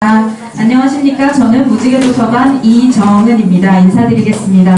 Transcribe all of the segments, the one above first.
안녕하십니까. 저는 무지개도서관 이정은입니다. 인사드리겠습니다.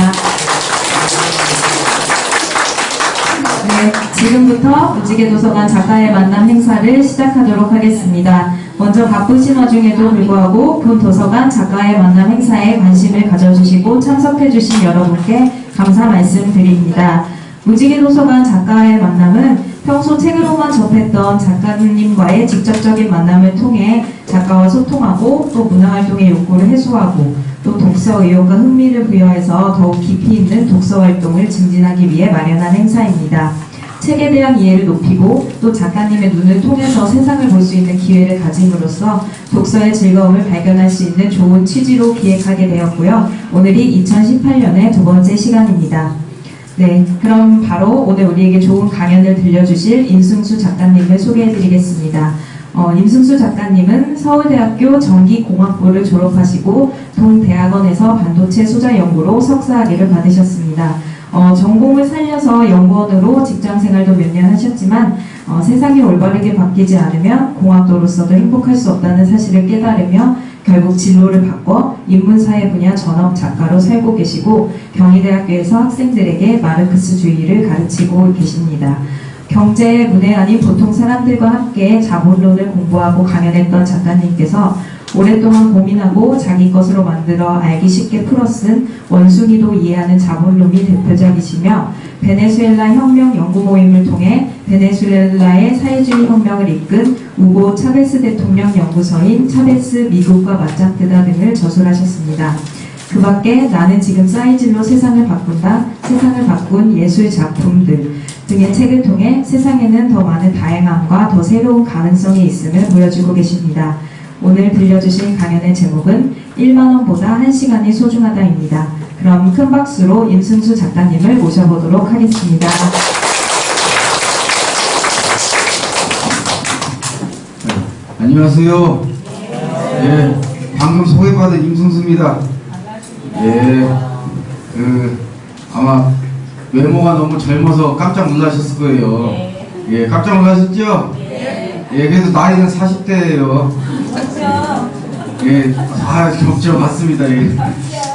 네, 지금부터 무지개도서관 작가의 만남 행사를 시작하도록 하겠습니다. 먼저 바쁘신 와중에도 불구하고 본 도서관 작가의 만남 행사에 관심을 가져주시고 참석해주신 여러분께 감사 말씀드립니다. 무지개도서관 작가의 만남은 평소 책으로만 접했던 작가님과의 직접적인 만남을 통해 작가와 소통하고 또 문화활동의 욕구를 해소하고 또 독서 의욕과 흥미를 부여해서 더욱 깊이 있는 독서활동을 증진하기 위해 마련한 행사입니다. 책에 대한 이해를 높이고 또 작가님의 눈을 통해서 세상을 볼 수 있는 기회를 가짐으로써 독서의 즐거움을 발견할 수 있는 좋은 취지로 기획하게 되었고요. 오늘이 2018년의 두 번째 시간입니다. 네, 그럼 바로 오늘 우리에게 좋은 강연을 들려주실 임승수 작가님을 소개해드리겠습니다. 임승수 작가님은 서울대학교 전기공학부를 졸업하시고 동대학원에서 반도체 소자 연구로 석사학위를 받으셨습니다. 전공을 살려서 연구원으로 직장생활도 몇 년 하셨지만 세상이 올바르게 바뀌지 않으면 공학도로서도 행복할 수 없다는 사실을 깨달으며 결국 진로를 바꿔 인문사회 분야 전업 작가로 살고 계시고 경희대학교에서 학생들에게 마르크스주의를 가르치고 계십니다. 경제의 문외한인 보통 사람들과 함께 자본론을 공부하고 강연했던 작가님께서 오랫동안 고민하고 자기 것으로 만들어 알기 쉽게 풀어쓴 원숭이도 이해하는 자본론이 대표작이시며 베네수엘라 혁명 연구 모임을 통해 베네수엘라의 사회주의 혁명을 이끈 우고 차베스 대통령 연구서인 차베스 미국과 맞짱뜨다 등을 저술하셨습니다. 그 밖에 나는 지금 사이즈로 세상을 바꾼다, 세상을 바꾼 예술 작품들 등의 책을 통해 세상에는 더 많은 다양함과 더 새로운 가능성이 있음을 보여주고 계십니다. 오늘 들려주신 강연의 제목은 1만원보다 1시간이 소중하다입니다. 그럼 큰 박수로 임승수 작가님을 모셔보도록 하겠습니다. 안녕하세요. 예, 방금 소개받은 임승수입니다. 예, 아마 외모가 너무 젊어서 깜짝 놀라셨을 거예요. 예, 깜짝 놀라셨죠? 예, 그래도 나이는 40대예요. 예, 적죠. 맞습니다. 예.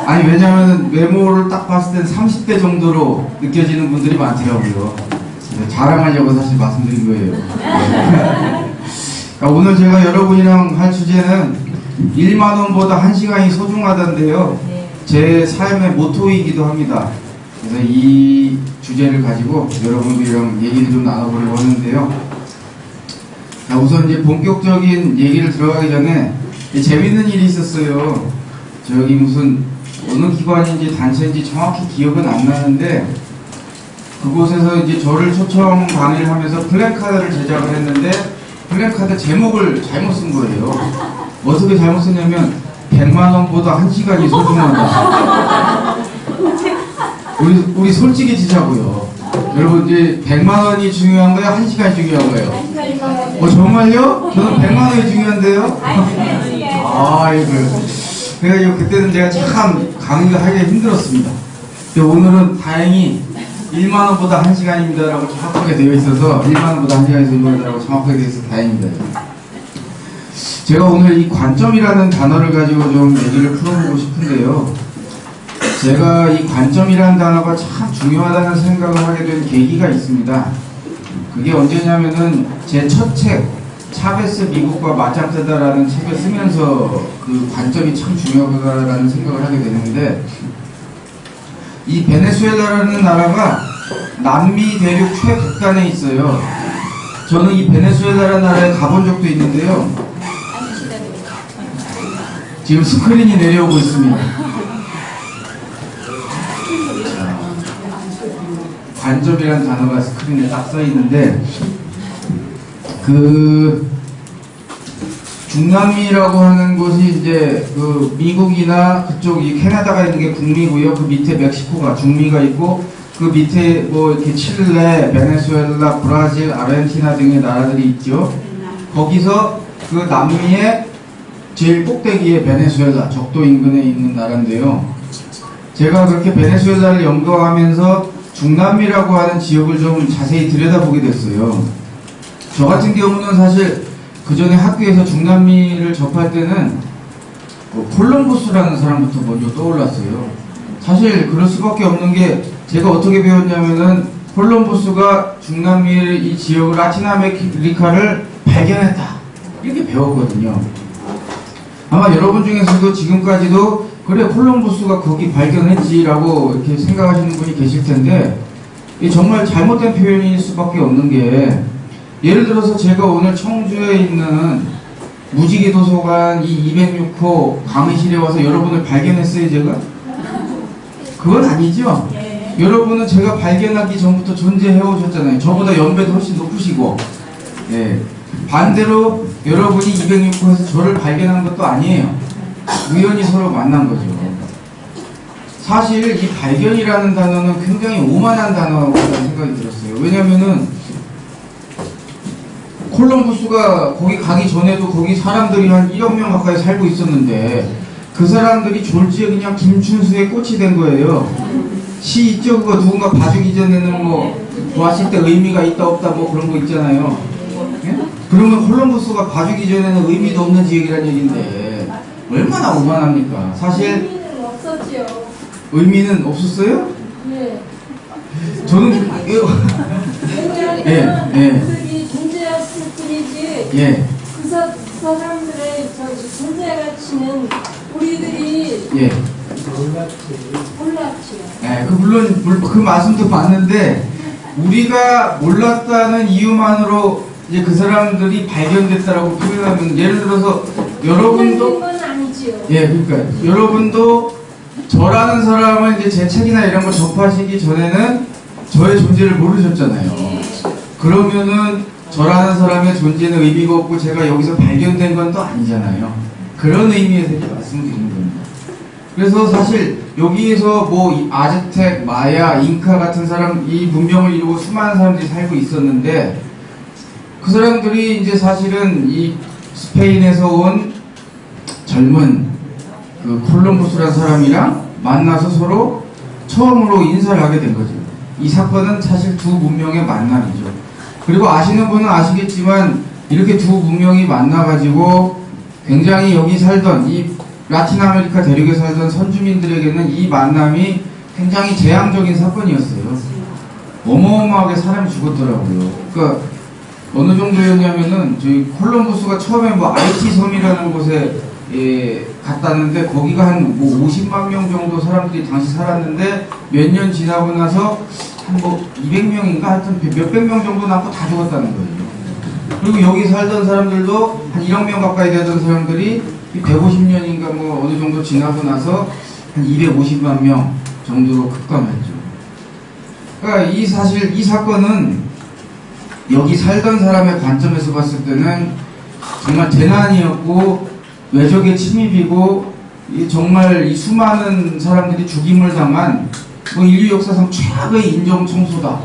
아니, 왜냐면 외모를 딱 봤을 땐 30대 정도로 느껴지는 분들이 많더라고요. 자랑하려고 사실 말씀드린 거예요. 예. 그러니까 오늘 제가 여러분이랑 할 주제는 1만원보다 1시간이 소중하다인데요. 제 삶의 모토이기도 합니다. 그래서 이 주제를 가지고 여러분들이랑 얘기를 좀 나눠보려고 하는데요. 자, 우선 이제 본격적인 얘기를 들어가기 전에 재밌는 일이 있었어요. 저기 무슨 어느 기관인지 단체인지 정확히 기억은 안 나는데 그곳에서 이제 저를 초청 강의를 하면서 플래카드를 제작을 했는데 플래카드 제목을 잘못 쓴 거예요. 어떻게 잘못 썼냐면 100만원보다 1시간이 소중하다. 우리 솔직히 지자고요. 여러분 이제 100만원이 중요한 거예요? 1시간이 중요한 거예요? 정말요? 저는 100만원이 중요한데요? 아이고. 그래서 그때는 제가 참 강의를 하기가 힘들었습니다. 오늘은 다행히 1만원보다 1시간입니다 라고 정확하게 되어 있어서 1만원보다 1시간이 소중하다라고 정확하게 되어 있어서 다행입니다. 제가 오늘 이 관점이라는 단어를 가지고 좀 얘기를 풀어보고 싶은데요. 제가 이 관점이라는 단어가 참 중요하다는 생각을 하게 된 계기가 있습니다. 그게 언제냐면은 제 첫 책 차베스 미국과 맞짱뜨다라는 책을 쓰면서 그 관점이 참 중요하다라는 생각을 하게 되는데 이 베네수엘라라는 나라가 남미 대륙 최북단에 있어요. 저는 이 베네수엘라라는 나라에 가본 적도 있는데요. 지금 스크린이 내려오고 있습니다. 관점이라는 단어가 스크린에 딱 써 있는데 중남미라고 하는 곳이 이제 그 미국이나 그쪽 이 캐나다가 있는 게 북미고요. 그 밑에 멕시코가 중미가 있고 그 밑에 뭐 이렇게 칠레, 베네수엘라, 브라질, 아르헨티나 등의 나라들이 있죠. 거기서 그 남미의 제일 꼭대기에 베네수엘라 적도 인근에 있는 나라인데요. 제가 그렇게 베네수엘라를 연구하면서 중남미라고 하는 지역을 좀 자세히 들여다보게 됐어요. 저 같은 경우는 사실 그 전에 학교에서 중남미를 접할 때는 콜럼버스라는 사람부터 먼저 떠올랐어요. 사실 그럴 수밖에 없는 게 제가 어떻게 배웠냐면은 콜럼버스가 중남미의 이 지역을 라틴 아메리카를 발견했다 이렇게 배웠거든요. 아마 여러분 중에서도 지금까지도 그래 콜럼버스가 거기 발견했지라고 이렇게 생각하시는 분이 계실 텐데 이 정말 잘못된 표현일 수밖에 없는 게 예를 들어서 제가 오늘 청주에 있는 무지개 도서관 이 206호 강의실에 와서 여러분을 발견했어요 제가? 그건 아니죠? 여러분은 제가 발견하기 전부터 존재해 오셨잖아요. 저보다 연배도 훨씬 높으시고 예. 반대로 여러분이 206호에서 저를 발견한 것도 아니에요. 우연히 서로 만난 거죠. 사실 이 발견이라는 단어는 굉장히 오만한 단어라는 생각이 들었어요. 왜냐면은 콜럼버스가 거기 가기 전에도 거기 사람들이 한 1억 명 가까이 살고 있었는데 그 사람들이 졸지에 그냥 김춘수의 꽃이 된 거예요. 시 있죠? 그거 누군가 봐주기 전에는 뭐 왔을 때 의미가 있다 없다 뭐 그런 거 있잖아요. 예? 그러면 콜럼버스가 봐주기 전에는 의미도 없는 지역이라는 얘기인데 얼마나 오만합니까? 사실 의미는 없었지요. 의미는 없었어요? 네. 저는 왜냐하면 예. 그들이 존재했을 뿐이지 예. 그 사람들의 존재 가치는 우리들이 예. 몰랐지요. 예, 물론 그 말씀도 봤는데 우리가 몰랐다는 이유만으로 이제 그 사람들이 발견됐다라고 표현하면 예를 들어서 여러분도 건 아니지요. 예, 그러니까 여러분도 저라는 사람은 이제 제 책이나 이런 거 접하시기 전에는 저의 존재를 모르셨잖아요. 그러면은 저라는 사람의 존재는 의미가 없고 제가 여기서 발견된 건 또 아니잖아요. 그런 의미에서 이렇게 말씀드리는 겁니다. 그래서 사실 여기에서 뭐 아즈텍, 마야, 잉카 같은 사람 이 문명을 이루고 수많은 사람들이 살고 있었는데 그 사람들이 이제 사실은 이 스페인에서 온 젊은 그 콜럼버스라는 사람이랑 만나서 서로 처음으로 인사를 하게 된 거죠. 이 사건은 사실 두 문명의 만남이죠. 그리고 아시는 분은 아시겠지만 이렇게 두 문명이 만나가지고 굉장히 여기 살던 이 라틴 아메리카 대륙에 살던 선주민들에게는 이 만남이 굉장히 재앙적인 사건이었어요. 어마어마하게 사람이 죽었더라고요. 그러니까 어느 정도였냐면은 저희 콜럼버스가 처음에 뭐 IT 섬이라는 곳에 갔다는데 거기가 한 뭐 50만 명 정도 사람들이 당시 살았는데 몇 년 지나고 나서 한 뭐 200명인가 하여튼 몇백 명 정도 남고 다 죽었다는 거예요. 그리고 여기 살던 사람들도 한 1억 명 가까이 되던 사람들이 150년인가 뭐 어느 정도 지나고 나서 한 250만 명 정도로 급감했죠. 그러니까 사실 이 사건은 여기 살던 사람의 관점에서 봤을 때는 정말 재난이었고 외적의 침입이고 정말 이 수많은 사람들이 죽임을 당한 뭐 인류 역사상 최악의 인종 청소다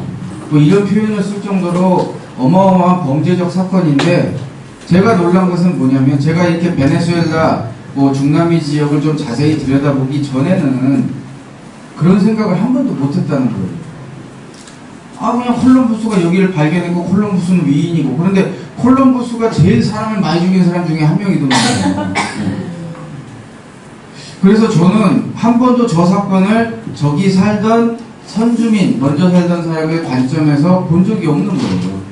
뭐 이런 표현을 쓸 정도로 어마어마한 범죄적 사건인데 제가 놀란 것은 뭐냐면 제가 이렇게 베네수엘라 뭐 중남미 지역을 좀 자세히 들여다보기 전에는 그런 생각을 한 번도 못했다는 거예요. 아 그냥 콜럼버스가 여기를 발견했고 콜럼버스는 위인이고 그런데 콜럼버스가 제일 사람을 많이 죽인 사람 중에 한 명이더라고요. 그래서 저는 한 번도 저 사건을 저기 살던 선주민 먼저 살던 사람의 관점에서 본 적이 없는 거예요.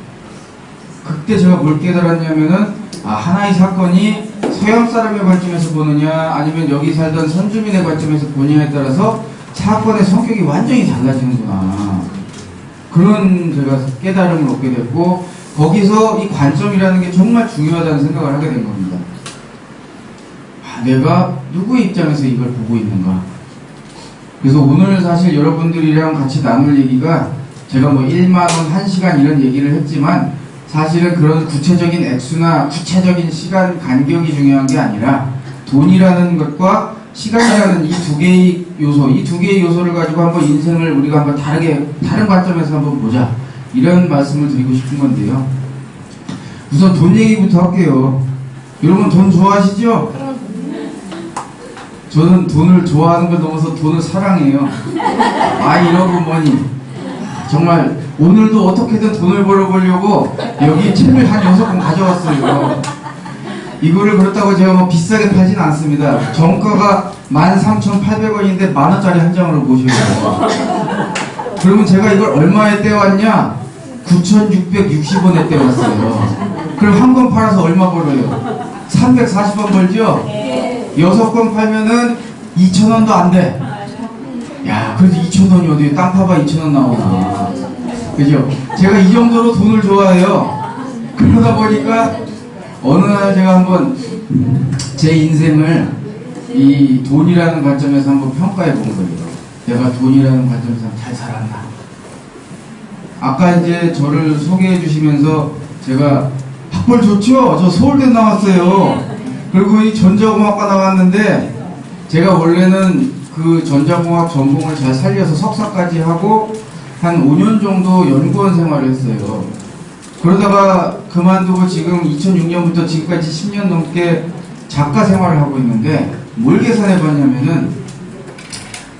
그때 제가 뭘 깨달았냐면은 하나의 사건이 서양 사람의 관점에서 보느냐 아니면 여기 살던 선주민의 관점에서 보느냐에 따라서 사건의 성격이 완전히 달라지는구나. 그런 제가 깨달음을 얻게 됐고 거기서 이 관점이라는 게 정말 중요하다는 생각을 하게 된 겁니다. 내가 누구의 입장에서 이걸 보고 있는가. 그래서 오늘 사실 여러분들이랑 같이 나눌 얘기가 제가 뭐 1만원 1시간 이런 얘기를 했지만 사실은 그런 구체적인 액수나 구체적인 시간 간격이 중요한 게 아니라 돈이라는 것과 시간이라는 이 두 개의 요소, 이 두 개의 요소를 가지고 한번 인생을 우리가 한번 다른 관점에서 한번 보자. 이런 말씀을 드리고 싶은 건데요. 우선 돈 얘기부터 할게요. 여러분 돈 좋아하시죠? 저는 돈을 좋아하는 걸 넘어서 돈을 사랑해요. 이러고 뭐니. 정말 오늘도 어떻게든 돈을 벌어보려고 여기 책을 한 6권 가져왔어요. 이거를 그렇다고 제가 뭐 비싸게 팔진 않습니다. 정가가 13,800원인데 만원짜리 한 장으로 보셔야 돼요. 그러면 제가 이걸 얼마에 떼왔냐? 9,660원에 떼왔어요. 그럼 한 권 팔아서 얼마 벌어요? 340원 벌죠? 6권 팔면은 2,000원도 안 돼. 야, 그래도 2,000원이 어디 땅 파봐 2,000원 나오나. 그죠? 제가 이 정도로 돈을 좋아해요. 그러다 보니까 어느 날 제가 한번 제 인생을 이 돈이라는 관점에서 한번 평가해 본 거예요. 내가 돈이라는 관점에서 잘 살았나. 아까 이제 저를 소개해 주시면서 제가 학벌 좋죠? 저 서울대 나왔어요. 그리고 이 전자공학과 나왔는데 제가 원래는 그 전자공학 전공을 잘 살려서 석사까지 하고 한 5년 정도 연구원 생활을 했어요. 그러다가 그만두고 지금 2006년부터 지금까지 10년 넘게 작가 생활을 하고 있는데 뭘 계산해 봤냐면은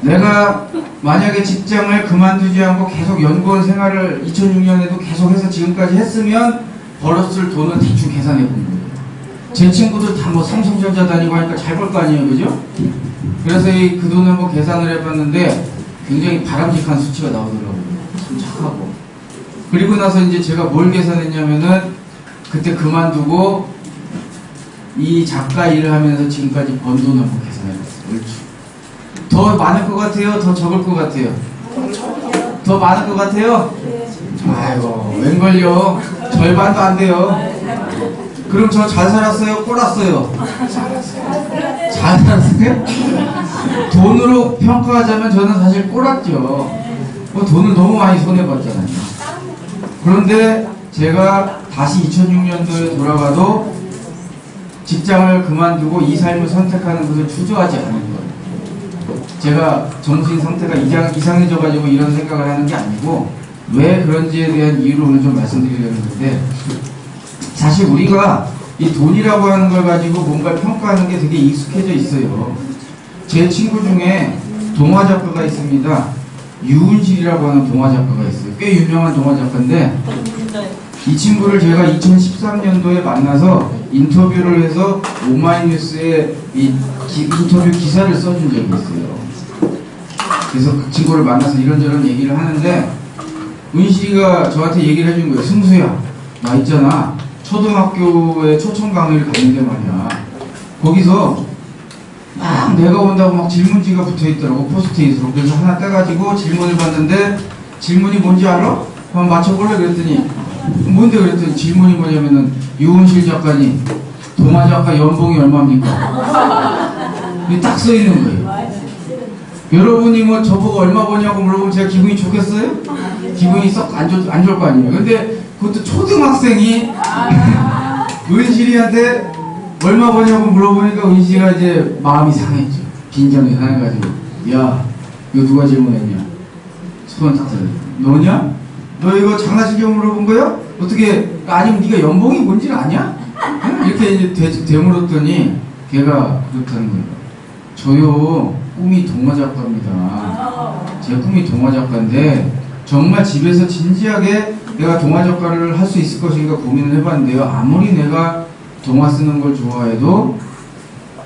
내가 만약에 직장을 그만두지 않고 계속 연구원 생활을 2006년에도 계속해서 지금까지 했으면 벌었을 돈을 대충 계산해 본 거예요. 제 친구들 다 뭐 삼성전자 다니고 하니까 잘 벌 거 아니에요, 그죠? 그래서 그 돈을 뭐 계산을 해봤는데 굉장히 바람직한 수치가 나오더라고요. 참 착하고. 그리고 나서 이제 제가 뭘 계산했냐면은 그때 그만두고 이 작가 일을 하면서 지금까지 번 돈을 한번 계산해봤어요. 얼추. 더 많을 것 같아요? 더 적을 것 같아요? 더 많을 것 같아요? 아이고, 웬걸요? 절반도 안 돼요. 그럼 저 잘 살았어요? 꼴았어요? 잘 살았어요? 돈으로 평가하자면 저는 사실 꼴았죠. 뭐 돈을 너무 많이 손해봤잖아요. 그런데 제가 다시 2006년도에 돌아가도 직장을 그만두고 이 삶을 선택하는 것을 주저하지 않는 거예요. 제가 정신 상태가 이상해져가지고 이런 생각을 하는 게 아니고 왜 그런지에 대한 이유를 오늘 좀 말씀드리려는 건데 사실 우리가 이 돈이라고 하는 걸 가지고 뭔가 평가하는 게 되게 익숙해져 있어요. 제 친구 중에 동화 작가가 있습니다. 유은실이라고 하는 동화 작가가 있어요. 꽤 유명한 동화 작가인데 이 친구를 제가 2013년도에 만나서 인터뷰를 해서 오마이뉴스에 인터뷰 기사를 써준 적이 있어요. 그래서 그 친구를 만나서 이런저런 얘기를 하는데 은실이가 저한테 얘기를 해준 거예요. 승수야, 나 있잖아. 초등학교에 초청 강의를 갔는데 말이야. 거기서 막 내가 온다고 막 질문지가 붙어 있더라고, 포스트잇으로. 그래서 하나 떼가지고 질문을 봤는데 질문이 뭔지 알아? 한번 맞춰볼래? 그랬더니 뭔데? 그랬더니 질문이 뭐냐면은 유은실 작가님 동화 작가 연봉이 얼마입니까? 이게 딱 써 있는 거예요. 여러분이 뭐 저보고 얼마 버냐고 물어보면 제가 기분이 좋겠어요? 기분이 썩 안 좋을 거 아니에요. 근데 그것도 초등학생이 은실이한테 얼마 버냐고 물어보니까 은실이가 이제 마음이 상했죠. 빈정이 상해가지고 야, 이거 누가 질문했냐? 손을 딱 들어. 너냐? 너 이거 장난치려고 물어본 거야? 어떻게, 아니면 네가 연봉이 뭔지를 아냐? 응? 이렇게 이제 되물었더니 걔가 그렇다는 거예요. 저요, 꿈이 동화 작가입니다. 제 꿈이 동화 작가인데 정말 집에서 진지하게 내가 동화 작가를 할 수 있을 것인가 고민을 해봤는데요. 아무리 내가 동화 쓰는 걸 좋아해도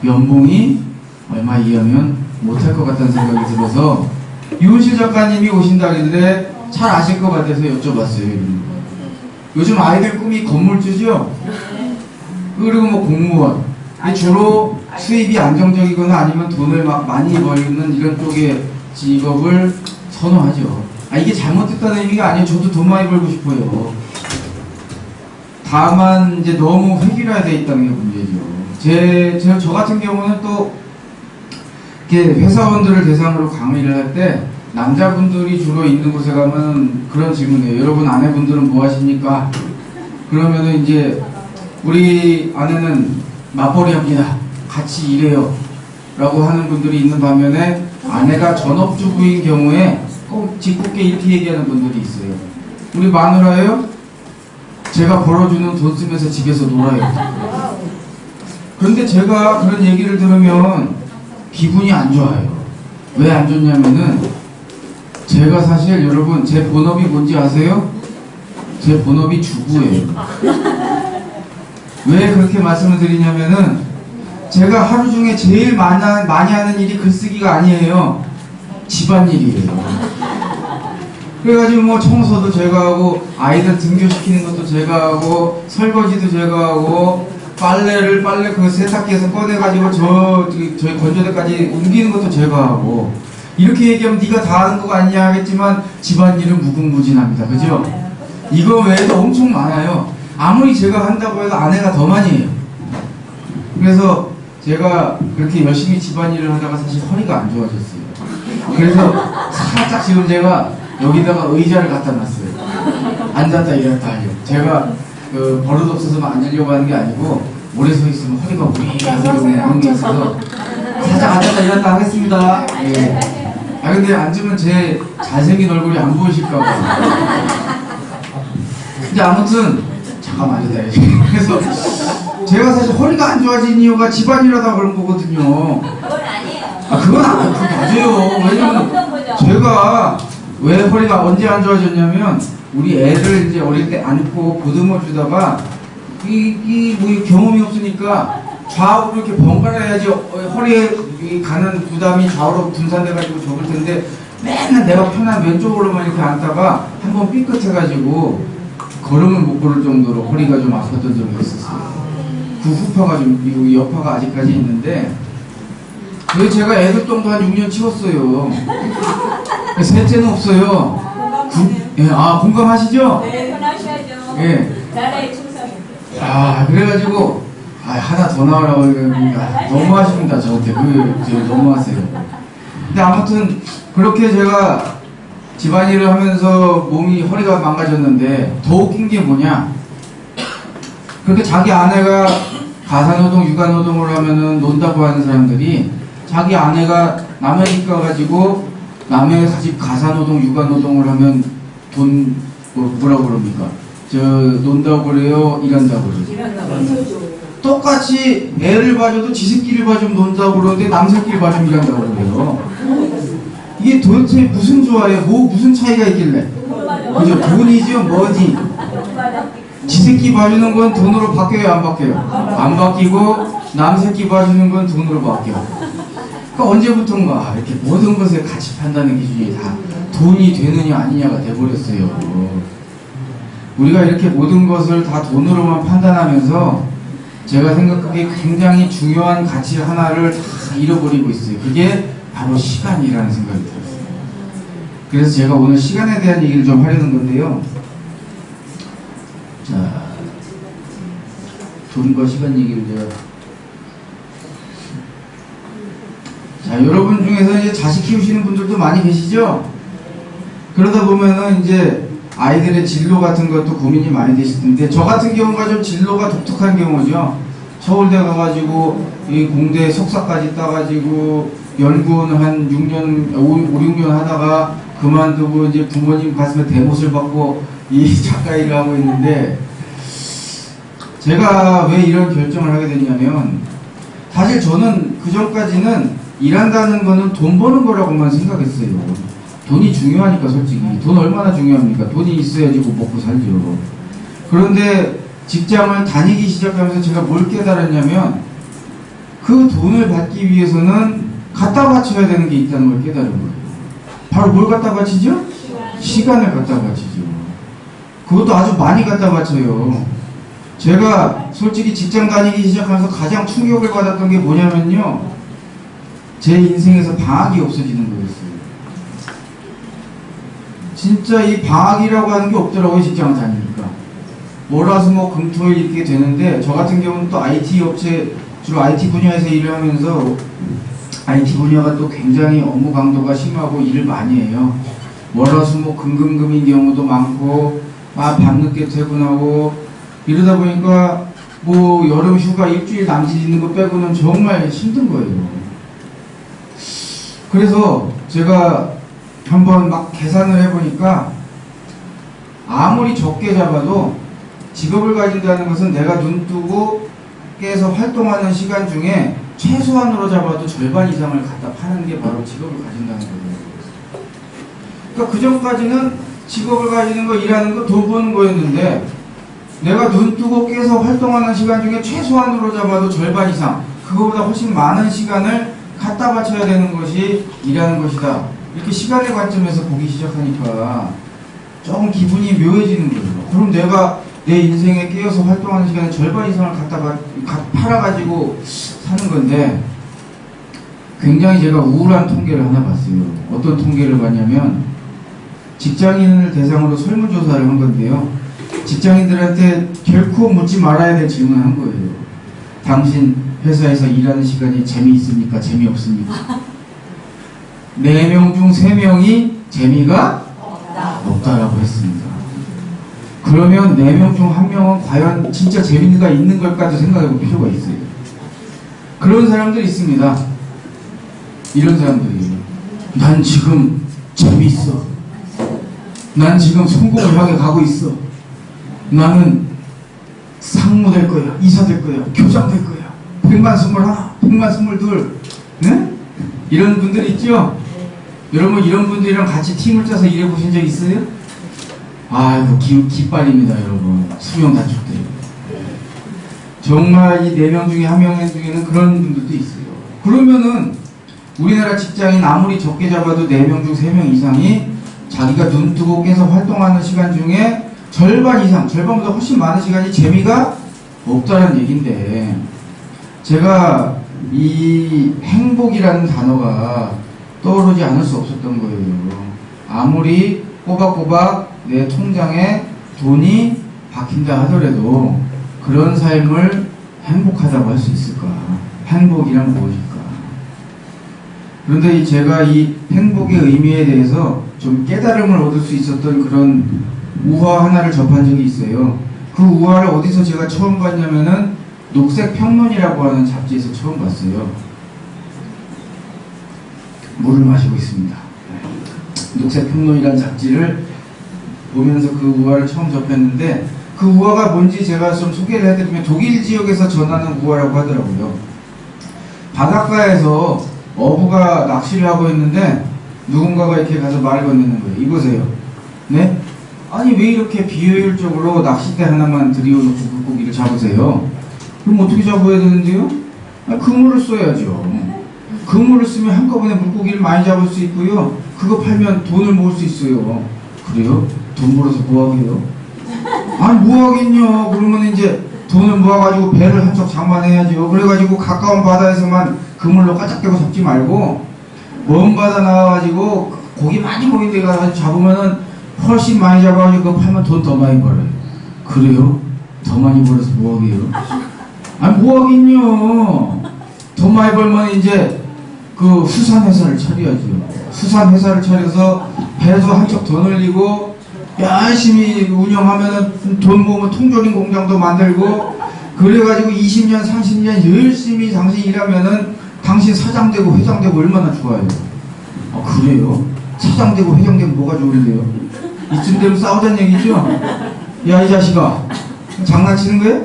연봉이 얼마 이하면 못할 것 같다는 생각이 들어서 유은실 작가님이 오신다길래 잘 아실 것 같아서 여쭤봤어요. 요즘 아이들 꿈이 건물주죠? 그리고 뭐 공무원. 주로 수입이 안정적이거나 아니면 돈을 막 많이 벌는 이런 쪽의 직업을 선호하죠. 이게 잘못됐다는 의미가 아니에요. 저도 돈 많이 벌고 싶어요. 다만 이제 너무 획일화되어 있다는 게 문제죠. 저 같은 경우는 또 이렇게 회사원들을 대상으로 강의를 할 때 남자분들이 주로 있는 곳에 가면 그런 질문이에요. 여러분 아내분들은 뭐 하십니까? 그러면은 이제 우리 아내는 맞벌이 합니다. 같이 일해요. 라고 하는 분들이 있는 반면에 아내가 전업주부인 경우에 꼭 짓궂게 이렇게 얘기하는 분들이 있어요. 우리 마누라예요? 제가 벌어주는 돈 쓰면서 집에서 놀아요. 그런데 제가 그런 얘기를 들으면 기분이 안 좋아요. 왜 안 좋냐면은 제가 사실 여러분 제 본업이 뭔지 아세요? 제 본업이 주부예요. 왜 그렇게 말씀을 드리냐면은 제가 하루 중에 제일 많이 하는 일이 글쓰기가 아니에요. 집안일이에요. 그래가지고 뭐 청소도 제가 하고 아이들 등교시키는 것도 제가 하고 설거지도 제가 하고 빨래 그 세탁기에서 꺼내가지고 저희 건조대까지 옮기는 것도 제가 하고 이렇게 얘기하면 네가 다 하는 거 아니냐 하겠지만 집안일은 무궁무진합니다. 그죠? 이거 외에도 엄청 많아요. 아무리 제가 한다고 해도 아내가 더 많이 해요. 그래서 제가 그렇게 열심히 집안일을 하다가 사실 허리가 안 좋아졌어요. 그래서 살짝 지금 제가 여기다가 의자를 갖다 놨어요. 앉았다 일어났다 하려고. 제가 그 버릇 없어서 앉으려고 하는 게 아니고 오래 서 있으면 허리가 무리해서 하는 게 있어서 살짝 앉았다 일어났다 하겠습니다. 예. 아 근데 앉으면 제 잘생긴 얼굴이 안 보이실까 봐. 근데 아무튼 잠깐만 앉아야지. 그래서 제가 사실 허리가 안 좋아진 이유가 집안일하다 그런 거거든요. 그건 아니에요. 아 그건 맞아요. 왜냐면 제가 왜 허리가 언제 안 좋아졌냐면 우리 애를 이제 어릴 때 안고 보듬어 주다가 뭐 경험이 없으니까 좌우로 이렇게 번갈아 해야지 허리에 가는 부담이 좌우로 분산돼 가지고 적을 텐데 맨날 내가 편한 왼쪽으로만 이렇게 앉다가 한번 삐끗해가지고 걸음을 못 걸을 정도로 허리가 좀 아팠던 적이 있었어요. 그 후파가 좀 여파가 아직까지 있는데 왜 제가 애들 똥도 한 6년 치웠어요. 셋째는 없어요. 예, 아 공감하시죠? 네, 편하셔야죠. 예. 나라에 충성해요. 아 그래가지고 하나 더 나오라고 그러니까 너무하십니다. 저한테 너무하세요. 근데 아무튼 그렇게 제가 집안일을 하면서 몸이 허리가 망가졌는데 더 웃긴 게 뭐냐, 그렇게 자기 아내가 가사노동 육아노동을 하면은 논다고 하는 사람들이 자기 아내가 남의 집 가가지고 남의 집 가사노동 육아노동을 하면 돈 뭐라고 그럽니까? 저 논다고 그래요? 일한다고 그러죠. 똑같이 애를 봐줘도 지 새끼를 봐주면 논다고 그러는데 남 새끼를 봐주면 일한다고 그래요. 이게 도대체 무슨 조화예요? 무슨 차이가 있길래? 그죠? 돈이죠? 뭐지? 지 새끼 봐주는 건 돈으로 바뀌어요? 안 바뀌어요? 안 바뀌고 남 새끼 봐주는 건 돈으로 바뀌어. 그러니까 언제부턴가 이렇게 모든 것을 가치 판단의 기준이 다 돈이 되느냐 아니냐가 돼버렸어요. 우리가 이렇게 모든 것을 다 돈으로만 판단하면서 제가 생각하기에 굉장히 중요한 가치 하나를 다 잃어버리고 있어요. 그게 바로 시간이라는 생각이 들었어요. 그래서 제가 오늘 시간에 대한 얘기를 좀 하려는 건데요. 자, 돈과 시간 얘기를 제가. 자, 여러분 중에서 이제 자식 키우시는 분들도 많이 계시죠? 그러다 보면은 이제 아이들의 진로 같은 것도 고민이 많이 되실 텐데, 저 같은 경우가 좀 진로가 독특한 경우죠. 서울대 가가지고 이 공대 석사까지 따가지고 연구원 한 6년, 5, 6년 하다가 그만두고 이제 부모님 가슴에 대못을 받고 이 작가 일을 하고 있는데, 제가 왜 이런 결정을 하게 됐냐면, 사실 저는 그 전까지는 일한다는 거는 돈 버는 거라고만 생각했어요. 돈이 중요하니까. 솔직히 돈 얼마나 중요합니까? 돈이 있어야지 뭐 먹고 살죠. 그런데 직장을 다니기 시작하면서 제가 뭘 깨달았냐면, 그 돈을 받기 위해서는 갖다 바쳐야 되는 게 있다는 걸 깨달은 거예요. 바로 뭘 갖다 바치죠? 시간을 갖다 바치죠. 그것도 아주 많이 갖다 바쳐요. 제가 솔직히 직장 다니기 시작하면서 가장 충격을 받았던 게 뭐냐면요, 제 인생에서 방학이 없어지는 거였어요. 진짜 이 방학이라고 하는 게 없더라고요. 직장을 다니니까 월화수목금토일 이렇게 되는데, 저 같은 경우는 또 IT 업체, 주로 IT 분야에서 일을 하면서 IT 분야가 또 굉장히 업무 강도가 심하고 일을 많이 해요. 월화수목금금금인 경우도 많고 밤늦게 퇴근하고 이러다 보니까 뭐 여름 휴가 일주일 남짓 있는 거 빼고는 정말 힘든 거예요. 그래서 제가 한번 막 계산을 해보니까 아무리 적게 잡아도 직업을 가진다는 것은 내가 눈뜨고 깨서 활동하는 시간 중에 최소한으로 잡아도 절반 이상을 갖다 파는 게 바로 직업을 가진다는 거예요. 그러니까 그 전까지는 직업을 가지는 거, 일하는 거, 돈 버는 거였는데, 내가 눈 뜨고 깨서 활동하는 시간 중에 최소한으로 잡아도 절반 이상, 그거보다 훨씬 많은 시간을 갖다 바쳐야 되는 것이 일하는 것이다. 이렇게 시간의 관점에서 보기 시작하니까 조금 기분이 묘해지는 거예요. 그럼 내가 내 인생에 깨어서 활동하는 시간의 절반 이상을 팔아가지고 사는 건데, 굉장히 제가 우울한 통계를 하나 봤어요. 어떤 통계를 봤냐면, 직장인을 대상으로 설문조사를 한 건데요. 직장인들한테 결코 묻지 말아야 될 질문을 한 거예요. 당신 회사에서 일하는 시간이 재미있습니까? 재미없습니까? 4명 중 3명이 재미가 없다라고 했습니다. 그러면 4명 중 1명은 과연 진짜 재미가 있는 걸까도 생각해 볼 필요가 있어요. 그런 사람들이 있습니다. 이런 사람들이, 난 지금 재미있어. 난 지금 성공을 향해 가고 있어. 나는 상무 될 거야, 이사 될 거야, 교장 될 거야, 100만 21, 100만 22, 네? 이런 분들 있죠? 여러분 이런 분들이랑 같이 팀을 짜서 일해 보신 적 있어요? 아이고 기빨립니다 여러분. 수명 단축돼요. 정말 이 4명 중에 1명 중에는 그런 분들도 있어요. 그러면은 우리나라 직장인 아무리 적게 잡아도 4명 중 3명 이상이 자기가 눈 뜨고 깨서 활동하는 시간 중에 절반 이상, 절반보다 훨씬 많은 시간이 재미가 없다는 얘기인데, 제가 이 행복이라는 단어가 떠오르지 않을 수 없었던 거예요. 아무리 꼬박꼬박 내 통장에 돈이 박힌다 하더라도 그런 삶을 행복하다고 할 수 있을까? 행복이란 무엇일까? 그런데 제가 이 행복의 의미에 대해서 좀 깨달음을 얻을 수 있었던 그런 우화 하나를 접한 적이 있어요. 그 우화를 어디서 제가 처음 봤냐면은 녹색평론이라고 하는 잡지에서 처음 봤어요. 물을 마시고 있습니다. 녹색평론이라는 잡지를 보면서 그 우화를 처음 접했는데, 그 우화가 뭔지 제가 좀 소개를 해드리면, 독일 지역에서 전하는 우화라고 하더라고요. 바닷가에서 어부가 낚시를 하고 있는데 누군가가 이렇게 가서 말을 건네는 거예요. 이보세요. 네? 아니 왜 이렇게 비효율적으로 낚싯대 하나만 들여놓고 물고기를 잡으세요? 그럼 어떻게 잡아야 되는데요? 그물을 써야죠. 그물을 쓰면 한꺼번에 물고기를 많이 잡을 수 있고요. 그거 팔면 돈을 모을 수 있어요. 그래요? 돈 벌어서 뭐하게요? 아니 뭐하겠냐. 그러면 이제 돈을 모아가지고 배를 한척 장만해야죠. 그래가지고 가까운 바다에서만 그물로 까짝대고 잡지 말고 먼 바다 나와가지고 고기 많이 모인 데 가서 잡으면은 훨씬 많이 잡아가지고 그거 팔면 돈 더 많이 벌어요. 그래요? 더 많이 벌어서 뭐하게요? 아니 뭐하긴요. 돈 많이 벌면 이제 그 수산회사를 차려야죠. 수산회사를 차려서 배도 한척 더 늘리고 열심히 운영하면은 돈 모으면 통조림 공장도 만들고, 그래가지고 20년 30년 열심히 당신 일하면은 당신 사장 되고 회장 되고 얼마나 좋아요. 아 그래요? 사장 되고 회장 되면 뭐가 좋은데요? 이쯤 되면 싸우자는 얘기죠? 야 이 자식아, 장난치는 거야?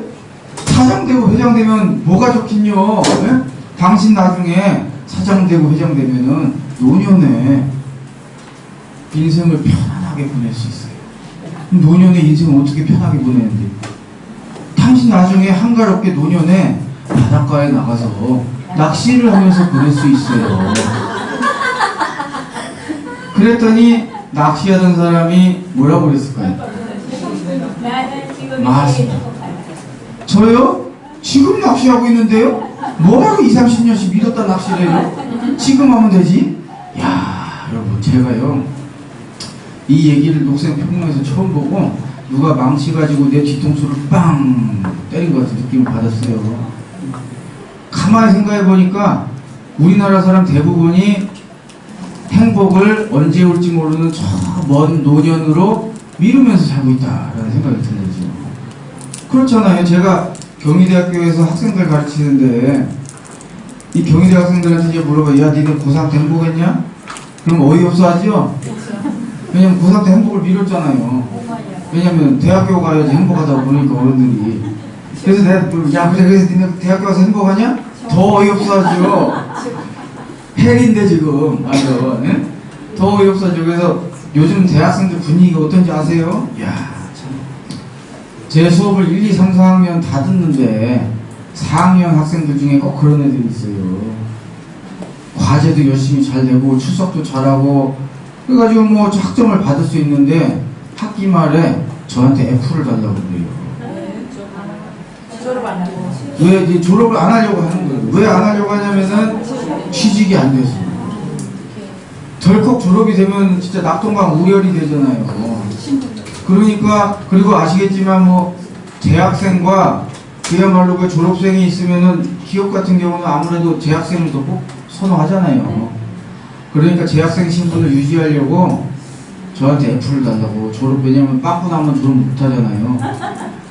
사장 되고 회장 되면 뭐가 좋긴요? 네? 당신 나중에 사장 되고 회장 되면은 노년에 인생을 편안하게 보낼 수 있어요. 노년에 인생을 어떻게 편하게 보내는데? 당신 나중에 한가롭게 노년에 바닷가에 나가서 낚시를 하면서 보낼 수 있어요. 그랬더니 낚시하던 사람이 뭐라고 그랬을까요? 나는 지금 맞습니다. 저요? 지금 낚시하고 있는데요? 뭐라고 20, 30년씩 미뤘다 낚시를 해요? 지금 하면 되지? 야 여러분, 제가요 이 얘기를 녹색평론에서 처음 보고 누가 망치 가지고 내 뒤통수를 빵 때린 것 같은 느낌을 받았어요. 가만히 생각해 보니까 우리나라 사람 대부분이 행복을 언제 올지 모르는 저 먼 노년으로 미루면서 살고 있다라는 생각이 들죠. 그렇잖아요. 제가 경희대학교에서 학생들 가르치는데 이 경희대 학생들한테 이제 물어봐요. 야 니네 고3 때 행복했냐? 그럼 어이없어 하죠? 왜냐면 고3 때 행복을 미뤘잖아요. 왜냐면 대학교 가야지 행복하다고 보니까 어른들이. 그래서 내가 야 그래서 니네 대학교 가서 행복하냐? 더 어이없어 하죠. 헬인데 지금 맞아. 네? 더 어이없어 하죠. 그래서 요즘 대학생들 분위기가 어떤지 아세요? 야 참 제 수업을 1, 2, 3, 4학년 다 듣는데 4학년 학생들 중에 꼭 그런 애들이 있어요. 과제도 열심히 잘 되고 출석도 잘하고 그래가지고 뭐 학점을 받을 수 있는데 학기 말에 저한테 F를 달라고 그래요. 졸업 안 하고. 왜 이제 졸업을 안 하려고 하는 거예요? 왜 안 하려고 하냐면은 취직이 안 돼서. 덜컥 졸업이 되면 진짜 낙동강 우열이 되잖아요. 그러니까 그리고 아시겠지만 뭐 재학생과 그야말로 그 졸업생이 있으면은 기업 같은 경우는 아무래도 재학생을 더 꼭 선호하잖아요. 그러니까 재학생 신분을 유지하려고 저한테 F를 달라고 왜냐면 빵꾸 나면 졸업 못 하잖아요.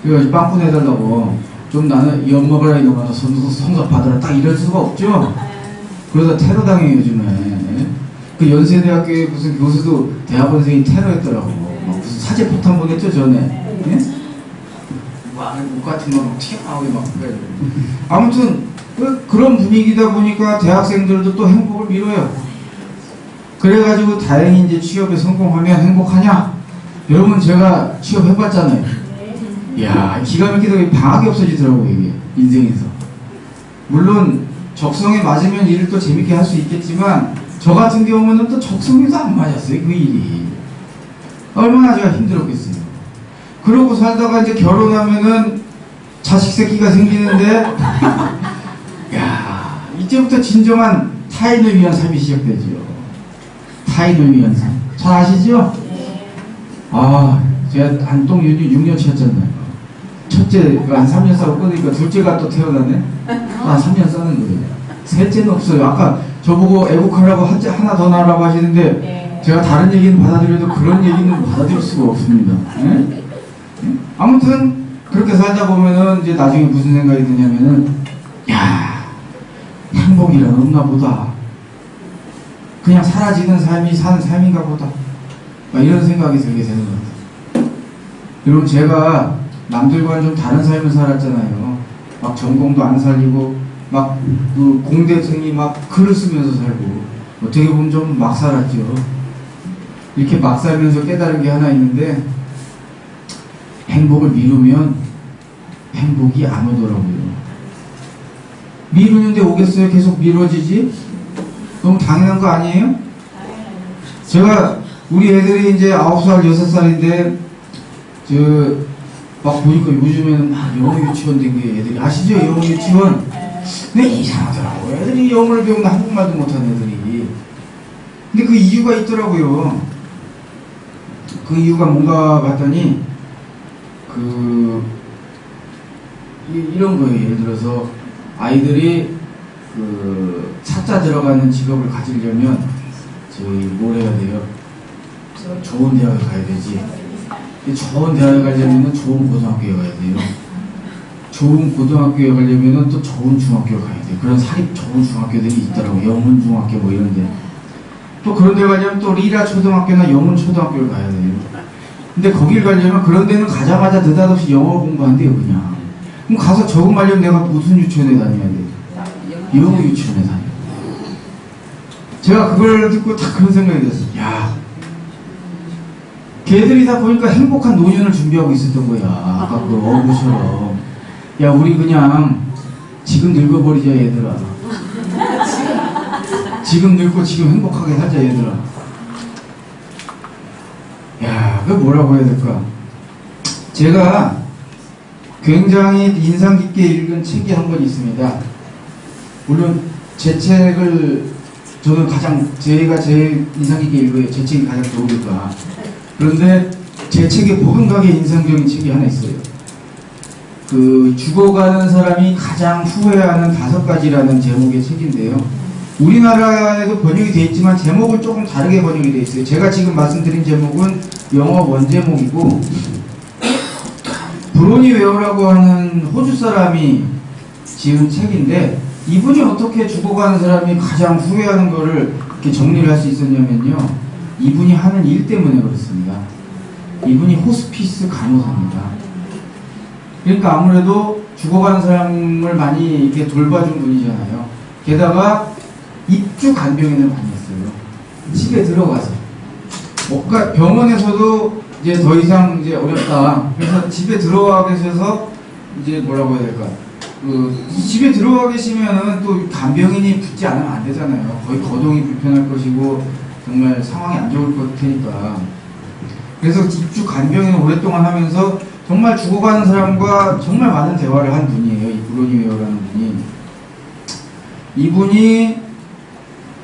그래서 빵꾸 내달라고 좀 나는 이 엄마가 이놈아 성적 받으라 딱 이럴 수가 없죠. 그러다 테러 당해요 요즘에. 그 연세대학교에 무슨 교수도 대학원생이 테러했더라고. 막 무슨 사제 포탄 보냈죠 전에. 예? 옷 같은 거 막 튀어나오게 막 그래. 아무튼 그런 분위기다 보니까 대학생들도 또 행복을 미뤄요. 그래가지고 다행히 이제 취업에 성공하면 행복하냐? 여러분 제가 취업해봤잖아요. 이야 기가 막히게 방학이 없어지더라고요 이게 인생에서. 물론 적성에 맞으면 일을 또 재밌게 할 수 있겠지만 저 같은 경우는 또 적성에도 안 맞았어요 그 일이. 얼마나 제가 힘들었겠어요. 그러고 살다가 이제 결혼하면은 자식 새끼가 생기는데 야 이제부터 진정한 타인을 위한 삶이 시작되죠. 타인을 위한 삶. 잘 아시죠? 아 제가 한동 6년 차였잖아요. 첫째가 한 3년 싸고 끊으니까 둘째가 또 태어나네. 한 3년 싸는 거예요. 셋째는 없어요. 아까 저보고 애국하라고 하나 더 나라고 하시는데 제가 다른 얘기는 받아들여도 그런 얘기는 받아들일 수가 없습니다. 네? 아무튼 그렇게 살다 보면은 이제 나중에 무슨 생각이 드냐면은 야 행복이란 없나 보다. 그냥 사라지는 삶이 사는 삶인가 보다. 막 이런 생각이 들게 되는 것 같아요. 여러분 제가 남들과는 좀 다른 삶을 살았잖아요. 막 전공도 안 살리고 막 그 공대생이 막 글을 쓰면서 살고 어떻게 보면 좀 막 살았죠. 이렇게 막 살면서 깨달은 게 하나 있는데 행복을 미루면 행복이 안 오더라고요. 미루는데 오겠어요? 계속 미뤄지지? 너무 당연한 거 아니에요? 제가 우리 애들이 이제 9살, 6살인데 막 보니까 요즘에는 막 영어 유치원 된 게 애들이 아시죠? 영어 유치원. 근데 이상하더라고. 애들이 영어를 배우면 한국말도 못하는 애들이. 근데 그 이유가 있더라고요. 그 이유가 뭔가 봤더니 이런 거예요. 예를 들어서 아이들이 사자 들어가는 직업을 가지려면 뭘 해야 돼요? 좋은 대학을 가야 되지. 좋은 대학에 가려면 좋은 고등학교에 가야 돼요. 좋은 고등학교에 가려면 또 좋은 중학교에 가야 돼요. 그런 사립 좋은 중학교들이 있더라고요. 영문중학교 뭐 이런데. 또 그런 데 가려면 또 리라 초등학교나 영문초등학교를 가야 돼요. 근데 거길 가려면 그런 데는 가자마자 느닷없이 영어 공부한대요 그냥. 그럼 가서 적응하려면 내가 무슨 유치원에 다녀야 돼요? 영어 유치원에 다녀요. 제가 그걸 듣고 딱 그런 생각이 들었어요. 야, 걔들이 다 보니까 행복한 노년을 준비하고 있었던 거야. 아까 그 어부처럼. 야, 우리 그냥 지금 늙어버리자 얘들아. 지금 늙고 지금 행복하게 살자 얘들아. 야, 그 뭐라고 해야 될까? 제가 굉장히 인상 깊게 읽은 책이 한 권 있습니다. 물론 제 책을 저는 제가 제일 인상 깊게 읽어요. 제 책이 가장 좋으니까. 그런데 제 책에 버금가게 인상적인 책이 하나 있어요. 죽어가는 사람이 가장 후회하는 5가지라는 제목의 책인데요. 우리나라에도 번역이 되어 있지만 제목을 조금 다르게 번역이 되어 있어요. 제가 지금 말씀드린 제목은 영어 원제목이고 브로니 웨어라고 하는 호주 사람이 지은 책인데 이분이 어떻게 죽어가는 사람이 가장 후회하는 거를 이렇게 정리를 할 수 있었냐면요. 이분이 하는 일 때문에 그렇습니다. 이분이 호스피스 간호사입니다. 그러니까 아무래도 죽어가는 사람을 많이 이렇게 돌봐준 분이잖아요. 게다가 입주 간병인을 많이 했어요. 집에 들어가서. 병원에서도 이제 더 이상 이제 어렵다. 그래서 집에 들어와 계셔서 이제 뭐라고 해야 될까? 집에 들어와 계시면은 또 간병인이 붙지 않으면 안 되잖아요. 거의 거동이 불편할 것이고 정말 상황이 안 좋을 것 테니까. 그래서 입주 간병인을 오랫동안 하면서 정말 죽어가는 사람과 정말 많은 대화를 한 분이에요. 이 브로니웨어라는 분이. 이분이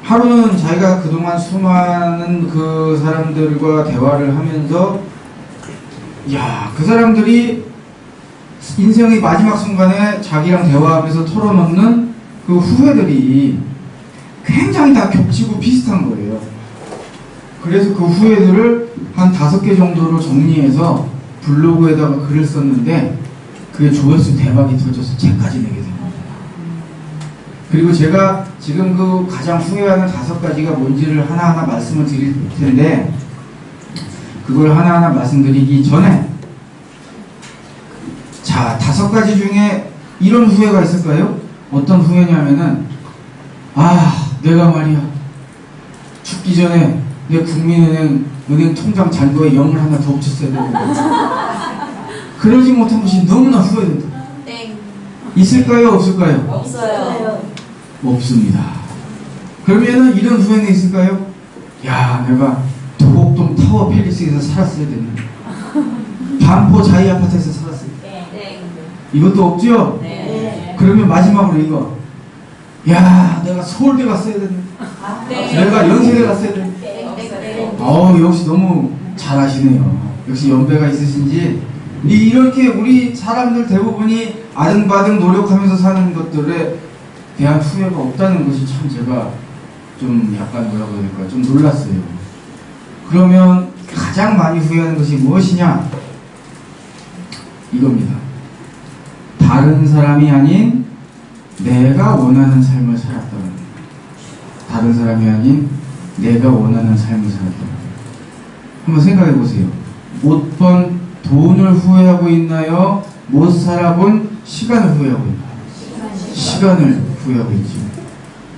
하루는 자기가 그동안 수많은 그 사람들과 대화를 하면서 야, 그 사람들이 인생의 마지막 순간에 자기랑 대화하면서 털어놓는 그 후회들이 굉장히 다 겹치고 비슷한 거예요. 그래서 그 후회들을 한 5개 정도로 정리해서 블로그에다가 글을 썼는데 그게 조회수 대박이 터져서 책까지 내게 됩니다. 그리고 제가 지금 그 가장 후회하는 5가지가 뭔지를 하나하나 말씀을 드릴 텐데 그걸 하나하나 말씀드리기 전에 자, 5가지 중에 이런 후회가 있을까요? 어떤 후회냐면은 내가 말이야 죽기 전에 내 국민은행 통장 잔고에 0을 하나 더 붙였어야 되는데 그러지 못한 것이 너무나 후회된다. 땡. 있을까요? 없을까요? 없어요. 없습니다. 그러면은 이런 후회는 있을까요? 야, 내가 도곡동 타워 팰리스에서 살았어야 되는데 반포 자이 아파트에서 살았어야 돼. 땡. 이것도 없죠? 네. 그러면 마지막으로 이거 야, 내가 서울대 갔어야 되는데 내가 연세대 갔어야 되는데 역시 너무 잘하시네요. 역시 연배가 있으신지 이렇게 우리 사람들 대부분이 아등바등 노력하면서 사는 것들에 대한 후회가 없다는 것이 참 제가 좀 약간 뭐라고 해야 될까 좀 놀랐어요. 그러면 가장 많이 후회하는 것이 무엇이냐? 이겁니다. 다른 사람이 아닌 내가 원하는 삶을 살았다는 거예요. 다른 사람이 아닌 내가 원하는 삶을 살았다는 거예요. 한번 생각해 보세요. 못 번 돈을 후회하고 있나요? 못 살아본 시간을 후회하고 있나요? 시간을 후회하고 있죠.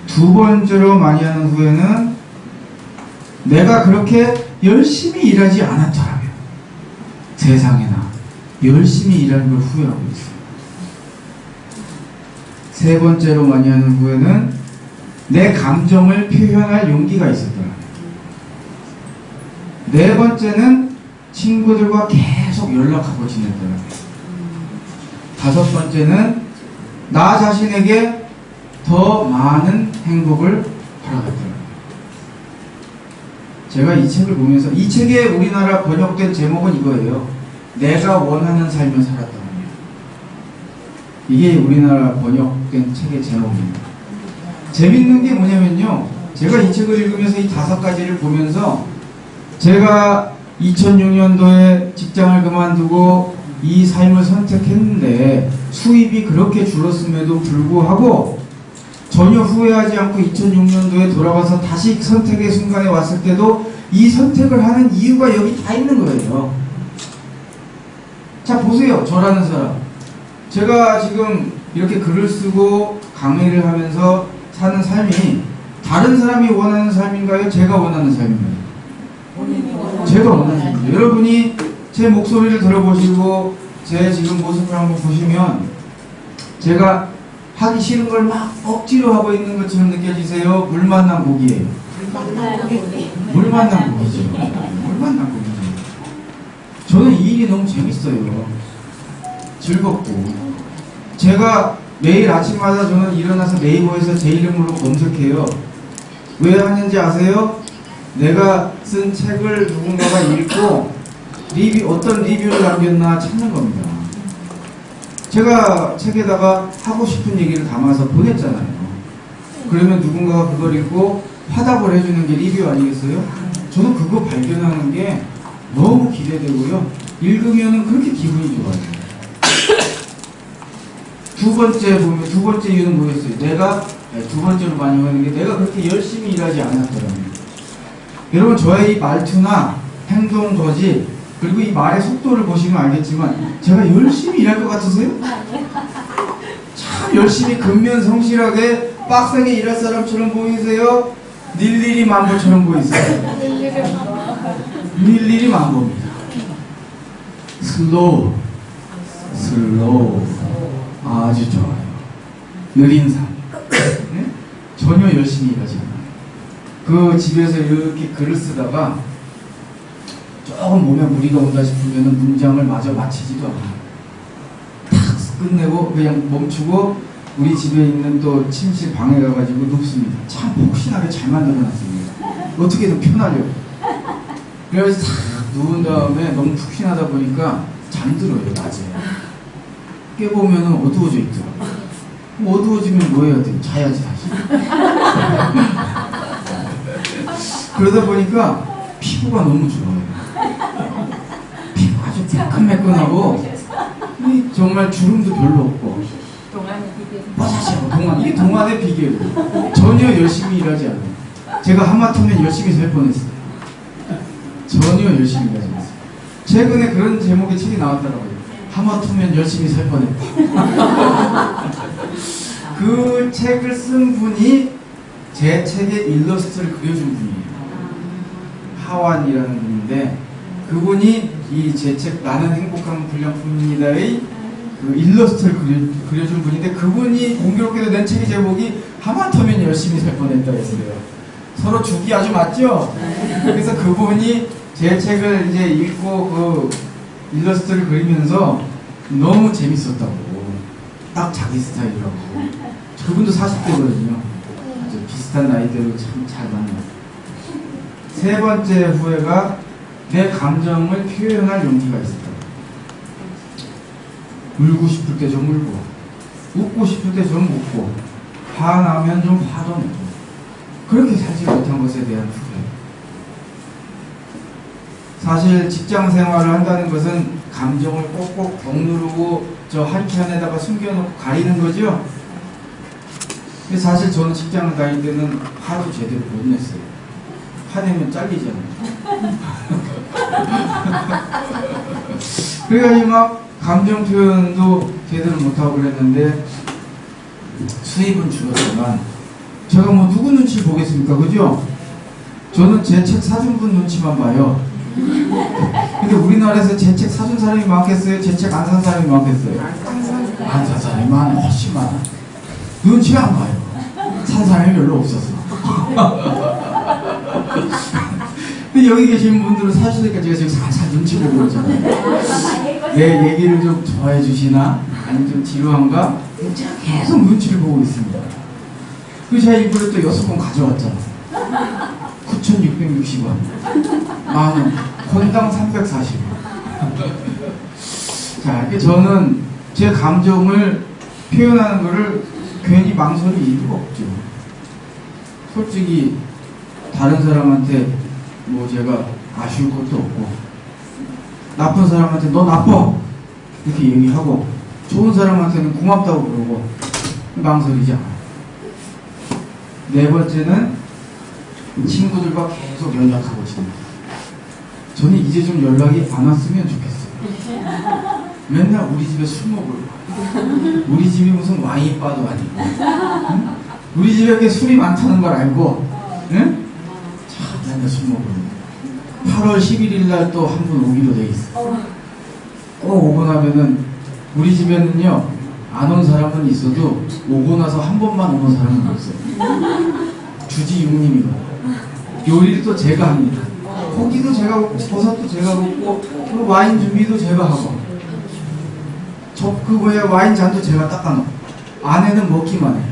2번째로 많이 하는 후회는 내가 그렇게 열심히 일하지 않았더라면 세상에나 열심히 일하는 걸 후회하고 있어요. 3번째로 많이 하는 후회는 내 감정을 표현할 용기가 있었더라면 4번째는 친구들과 계속 연락하고 지냈더라면 5번째는 나 자신에게 더 많은 행복을 허락했더라면 제가 이 책을 보면서 이 책에 우리나라 번역된 제목은 이거예요. 내가 원하는 삶을 살았다는 거예요. 이게 우리나라 번역된 책의 제목입니다. 재밌는 게 뭐냐면요. 제가 이 책을 읽으면서 이 5가지를 보면서 제가 2006년도에 직장을 그만두고 이 삶을 선택했는데 수입이 그렇게 줄었음에도 불구하고 전혀 후회하지 않고 2006년도에 돌아와서 다시 선택의 순간에 왔을 때도 이 선택을 하는 이유가 여기 다 있는 거예요. 자, 보세요. 저라는 사람. 제가 지금 이렇게 글을 쓰고 강의를 하면서 사는 삶이 다른 사람이 원하는 삶인가요? 제가 원하는 삶인가요? 제가 원하는 삶입니다. 여러분이 제 목소리를 들어보시고 제 지금 모습을 한번 보시면 제가 하기 싫은 걸 막 억지로 하고 있는 것처럼 느껴지세요? 물 만난 고기예요. 물 만난 고기죠. 물 만난 고기죠. 저는 이 일이 너무 재밌어요. 즐겁고. 제가 매일 아침마다 저는 일어나서 네이버에서 제 이름으로 검색해요. 왜 하는지 아세요? 내가 쓴 책을 누군가가 읽고 어떤 리뷰를 남겼나 찾는 겁니다. 제가 책에다가 하고 싶은 얘기를 담아서 보냈잖아요. 그러면 누군가가 그걸 읽고 화답을 해주는 게 리뷰 아니겠어요? 저는 그거 발견하는 게 너무 기대되고요. 읽으면 그렇게 기분이 좋아요. 두 번째 이유는 뭐였어요? 두 번째로 많이 하는 게 내가 그렇게 열심히 일하지 않았더라면. 여러분, 저의 이 말투나 행동 거지, 그리고 이 말의 속도를 보시면 알겠지만, 제가 열심히 일할 것 같으세요? 참 열심히 근면 성실하게 빡세게 일할 사람처럼 보이세요? 일일이 만보처럼 보이세요? 일일이 만보입니다. 슬로우. 아주 좋아요. 느린 삶. 네? 전혀 열심히 일하지 않아요. 그 집에서 이렇게 글을 쓰다가 조금 몸에 무리가 온다 싶으면 문장을 마저 마치지도 않아요. 탁 끝내고 그냥 멈추고 우리 집에 있는 또 침실 방에 가가지고 눕습니다. 참 폭신하게 잘 만들어놨습니다. 어떻게든 편하려고. 그래서 탁 누운 다음에 너무 푹신하다 보니까 잠들어요, 낮에. 깨보면 어두워져 있더라고요. 어두워지면 뭐 해야 돼? 자야지, 다시. 그러다 보니까 피부가 너무 좋아요. 피부가 아주 매끈매끈하고, 정말 주름도 별로 없고, 뽀샤시하고 이게 동안의 비결이에요. 전혀 열심히 일하지 않아요. 제가 하마터면 열심히 살 뻔했어요. 전혀 열심히 일하지 않았어요. 최근에 그런 제목의 책이 나왔더라고요. 하마터면 열심히 살 뻔했다. 그 책을 쓴 분이 제 책의 일러스트를 그려준 분이에요. 하완이라는 분인데, 그분이 이 제 책 나는 행복한 불량품입니다의 그 일러스트를 그려준 분인데, 그분이 공교롭게도 낸 책의 제목이 하마터면 열심히 살 뻔했다 했어요. 서로 죽이 아주 맞죠? 그래서 그분이 제 책을 이제 읽고 그 일러스트를 그리면서 너무 재밌었다고. 딱 자기 스타일이라고. 그분도 40대거든요. 아주 비슷한 나이대로 참 잘 만나요. 세 번째 후회가 내 감정을 표현할 용기가 있었다. 울고 싶을 때 좀 울고, 웃고 싶을 때 좀 웃고, 화나면 좀 화도 내고, 그렇게 살지 못한 것에 대한 후회. 사실 직장 생활을 한다는 것은 감정을 꼭꼭 억누르고 저 한켠에다가 숨겨놓고 가리는 거죠. 근데 사실 저는 직장을 다닐 때는 화도 제대로 못 냈어요. 화내면 잘리잖아요. 그래가지고 막 감정 표현도 제대로 못하고 그랬는데, 수입은 줄었지만 제가 뭐 누구 눈치를 보겠습니까, 그죠? 저는 제 책 사준 분 눈치만 봐요. 근데 우리나라에서 제 책 사준 사람이 많겠어요? 제 책 안 산 사람이 많겠어요? 안 산 사람이 많아, 훨씬 많아. 눈치가 안 봐요. 산 사람이 별로 없어서. 근데 여기 계신 분들은 사주니까 제가 지금 살살 눈치 보고 있잖아요. 내 얘기를 좀 좋아해 주시나? 아니면 좀 지루한가? 제가 계속 눈치를 보고 있습니다. 그래서 제가 이번에 또 6권 가져왔잖아. 9,660원. 만원. 권당 340원. 자, 이게 저는 제 감정을 표현하는 거를 괜히 망설일 이유가 없죠. 솔직히 다른 사람한테 뭐 제가 아쉬울 것도 없고, 나쁜 사람한테 너 나빠 이렇게 얘기하고, 좋은 사람한테는 고맙다고 그러고, 망설이지 않아요. 네 번째는 친구들과 계속 연락하고 지냅니다. 저는 이제 좀 연락이 안 왔으면 좋겠어요. 맨날 우리 집에 술 먹으러 가요. 우리 집이 무슨 와인바도 아니고, 응? 우리 집에 술이 많다는 걸 알고, 응? 참 맨날 술 먹으러. 8월 11일 날 또 한 분 오기로 돼 있어. 꼭 오고 나면은, 우리 집에는요, 안 온 사람은 있어도 오고 나서 한 번만 오는 사람은 없어요. 주지육님이거든요. 요리를 또 제가 합니다. 고기도 제가 굽고, 버섯도 제가 굽고, 그 와인 준비도 제가 하고, 와인 잔도 제가 닦아놓고, 아내는 먹기만 해요.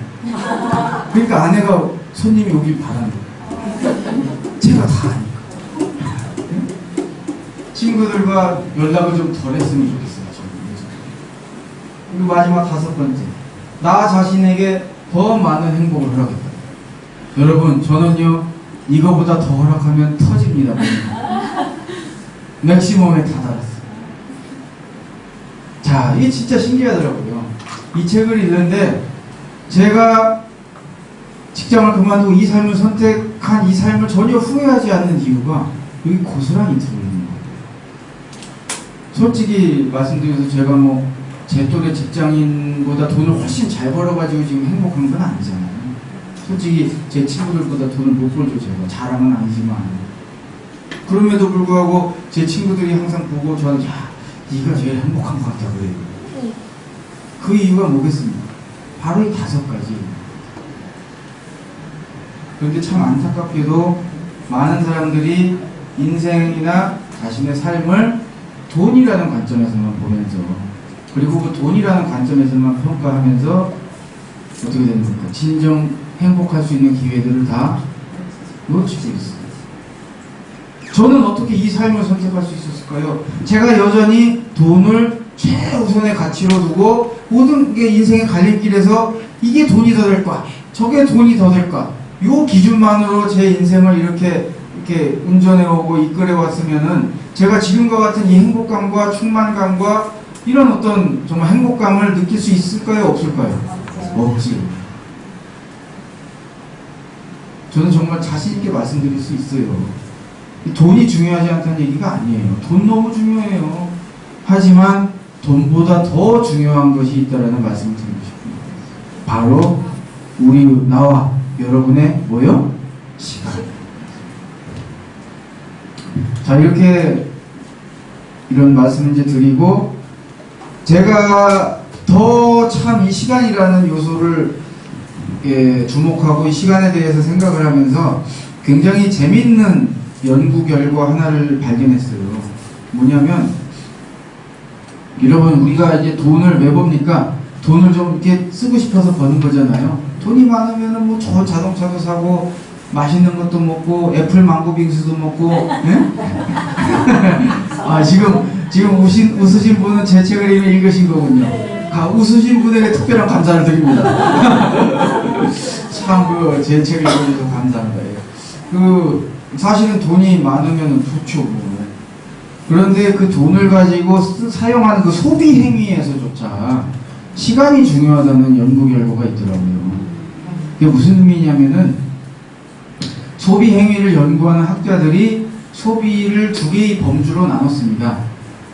그러니까 아내가 손님이 오길 바라는 거예요. 제가 다 하니까. 친구들과 연락을 좀 덜 했으면 좋겠어요. 그리고 마지막 5번째, 나 자신에게 더 많은 행복을 허락했다. 여러분, 저는요, 이거보다 더 허락하면 터집니다. 맥시멈에 다다랐어요. 자, 이게 진짜 신기하더라고요. 이 책을 읽는데, 제가 직장을 그만두고 이 삶을 선택한 이 삶을 전혀 후회하지 않는 이유가 여기 고스란히 들어있는 거예요. 솔직히 말씀드려서 제가 뭐 제 또래 직장인보다 돈을 훨씬 잘 벌어가지고 지금 행복한 건 아니잖아요. 솔직히 제 친구들보다 돈을 못 벌죠. 제가 자랑은 아니지만, 그럼에도 불구하고 제 친구들이 항상 보고 저한테, 야, 네가 제일 행복한 것 같다 그래요. 네. 그 이유가 뭐겠습니까? 바로 이 5가지. 그런데 참 안타깝게도 많은 사람들이 인생이나 자신의 삶을 돈이라는 관점에서만 보면서, 그리고 그 돈이라는 관점에서만 평가하면서 어떻게 되는 겁니까? 진정 행복할 수 있는 기회들을 다 놓치고 있어요. 저는 어떻게 이 삶을 선택할 수 있었을까요? 제가 여전히 돈을 최우선의 가치로 두고 모든 게 인생의 갈림길에서 이게 돈이 더 될까? 저게 돈이 더 될까? 요 기준만으로 제 인생을 이렇게 운전해오고 이끌어왔으면은 제가 지금과 같은 이 행복감과 충만감과 이런 어떤 정말 행복감을 느낄 수 있을까요? 없을까요? 없지. 저는 정말 자신있게 말씀드릴 수 있어요. 돈이 중요하지 않다는 얘기가 아니에요. 돈 너무 중요해요. 하지만 돈보다 더 중요한 것이 있다라는 말씀을 드리고 싶습니다. 바로 나와 여러분의 뭐요? 시간. 자, 이렇게 이런 말씀을 이제 드리고, 제가 더 참 이 시간이라는 요소를 주목하고 이 시간에 대해서 생각을 하면서 굉장히 재밌는 연구 결과 하나를 발견했어요. 뭐냐면, 여러분, 우리가 이제 돈을 왜 봅니까? 돈을 좀 이렇게 쓰고 싶어서 버는 거잖아요. 돈이 많으면은 뭐 좋은 자동차도 사고, 맛있는 것도 먹고, 애플 망고 빙수도 먹고, 예? 아, 지금 웃으신 분은 제 책을 이미 읽으신 거군요. 웃으신 분에게 특별한 감사를 드립니다. 참, 제 책을 읽어주셔서 감사합니다. 사실은 돈이 많으면 좋죠, 뭐. 그런데 그 돈을 가지고 사용하는 그 소비 행위에서조차 시간이 중요하다는 연구 결과가 있더라고요. 그게 무슨 의미냐면은, 소비 행위를 연구하는 학자들이 소비를 2개의 범주로 나눴습니다.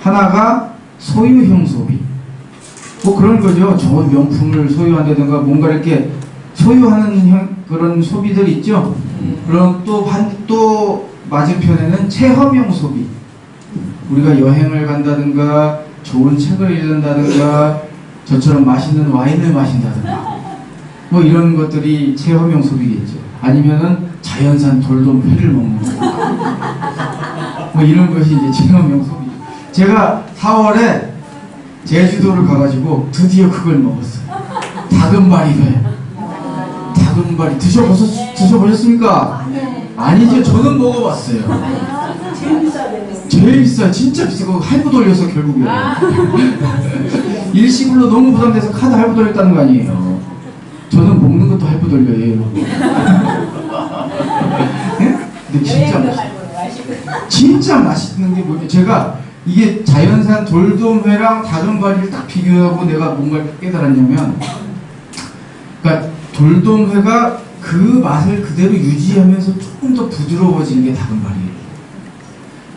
하나가 소유형 소비. 뭐 그런 거죠. 좋은 명품을 소유한다든가 뭔가 이렇게 소유하는 그런 소비들 있죠. 그럼 또 맞은편에는 체험형 소비. 우리가 여행을 간다든가 좋은 책을 읽는다든가 저처럼 맛있는 와인을 마신다든가 뭐 이런 것들이 체험형 소비겠죠. 아니면은 자연산 돌돔 회를 먹는 거. 뭐 이런 것이 이제 체험형 소비. 제가 4월에 제주도를 가가지고 드디어 그걸 먹었어요. 다금바리 회. 다금바리 드셔보셨습니까? 아니죠. 저는 먹어봤어요. 제일 비싸. 진짜 비싸고 할부 돌려서 결국에 일시불로 너무 부담돼서 카드 할부 돌렸다는 거 아니에요. 저는 먹는 것도 할부 돌려요. 네? 근데 진짜 맛있는 게 뭐냐, 제가 이게 자연산 돌돔회랑 다금바리를 딱 비교하고 내가 뭔가를 깨달았냐면, 그러니까 돌돔회가 그 맛을 그대로 유지하면서 조금 더 부드러워지는 게 다금바리예요.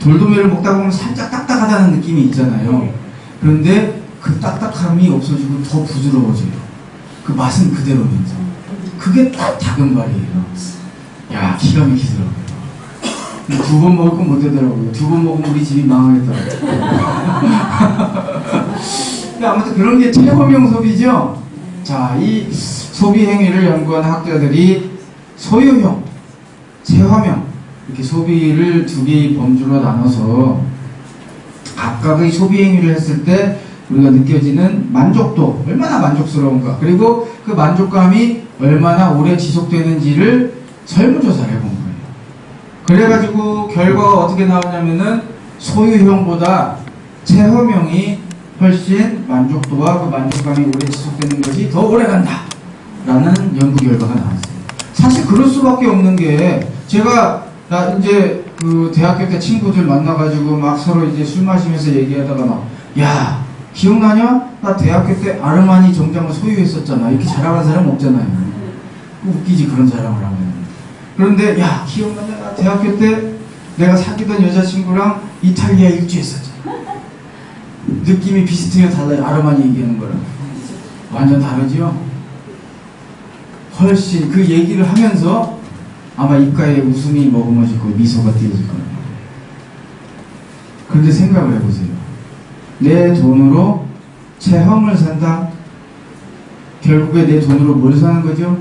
돌돔회를 먹다 보면 살짝 딱딱하다는 느낌이 있잖아요. 그런데 그 딱딱함이 없어지고 더 부드러워져요. 그 맛은 그대로면서. 그게 딱 다금바리예요. 야, 기가 막히더라고요. 2번 먹을 건 못 되더라고요. 2번 먹으면 우리 집이 망하겠더라고요. 아무튼 그런 게 체험형 소비죠. 자, 이 소비 행위를 연구하는 학자들이 소유형, 체험형 이렇게 소비를 2개의 범주로 나눠서 각각의 소비 행위를 했을 때 우리가 느껴지는 만족도, 얼마나 만족스러운가, 그리고 그 만족감이 얼마나 오래 지속되는지를 설문조사를 해본 거예요. 그래가지고 결과가 어떻게 나오냐면은 소유형보다 체험형이 훨씬 만족도와 그 만족감이 오래 지속되는 것이 더 오래 간다 라는 연구 결과가 나왔어요. 사실 그럴 수밖에 없는 게, 나 이제 그 대학교 때 친구들 만나가지고 막 서로 이제 술 마시면서 얘기하다가 막, 야, 기억나냐? 나 대학교 때 아르마니 정장을 소유했었잖아. 이렇게 자랑하는 사람 없잖아요. 웃기지, 그런 자랑을 하면. 그런데, 야, 기억나냐? 나 대학교 때 내가 사귀던 여자친구랑 이탈리아 일주했었잖아. 느낌이 비슷해요, 달라요? 아르마니 얘기하는 거랑 완전 다르죠? 훨씬 그 얘기를 하면서 아마 입가에 웃음이 머금어질 거예요. 미소가 띄어질 거예요. 그런데 생각을 해보세요. 내 돈으로 체험을 산다. 결국에 내 돈으로 뭘 사는 거죠?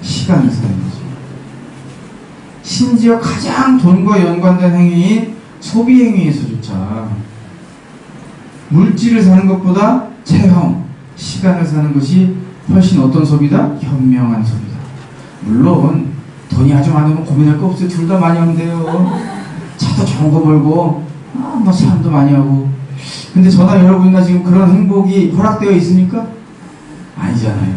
시간을 사는 거죠. 심지어 가장 돈과 연관된 행위인 소비 행위에서조차 물질을 사는 것보다 체험, 시간을 사는 것이 훨씬 어떤 소비다? 현명한 소비다. 물론 돈이 아주 많으면 고민할 거 없어요. 둘 다 많이 하면 돼요. 차도 좋은 거 몰고 뭐 사람도 많이 하고. 근데 저나 여러분이나 지금 그런 행복이 허락되어 있습니까? 아니잖아요.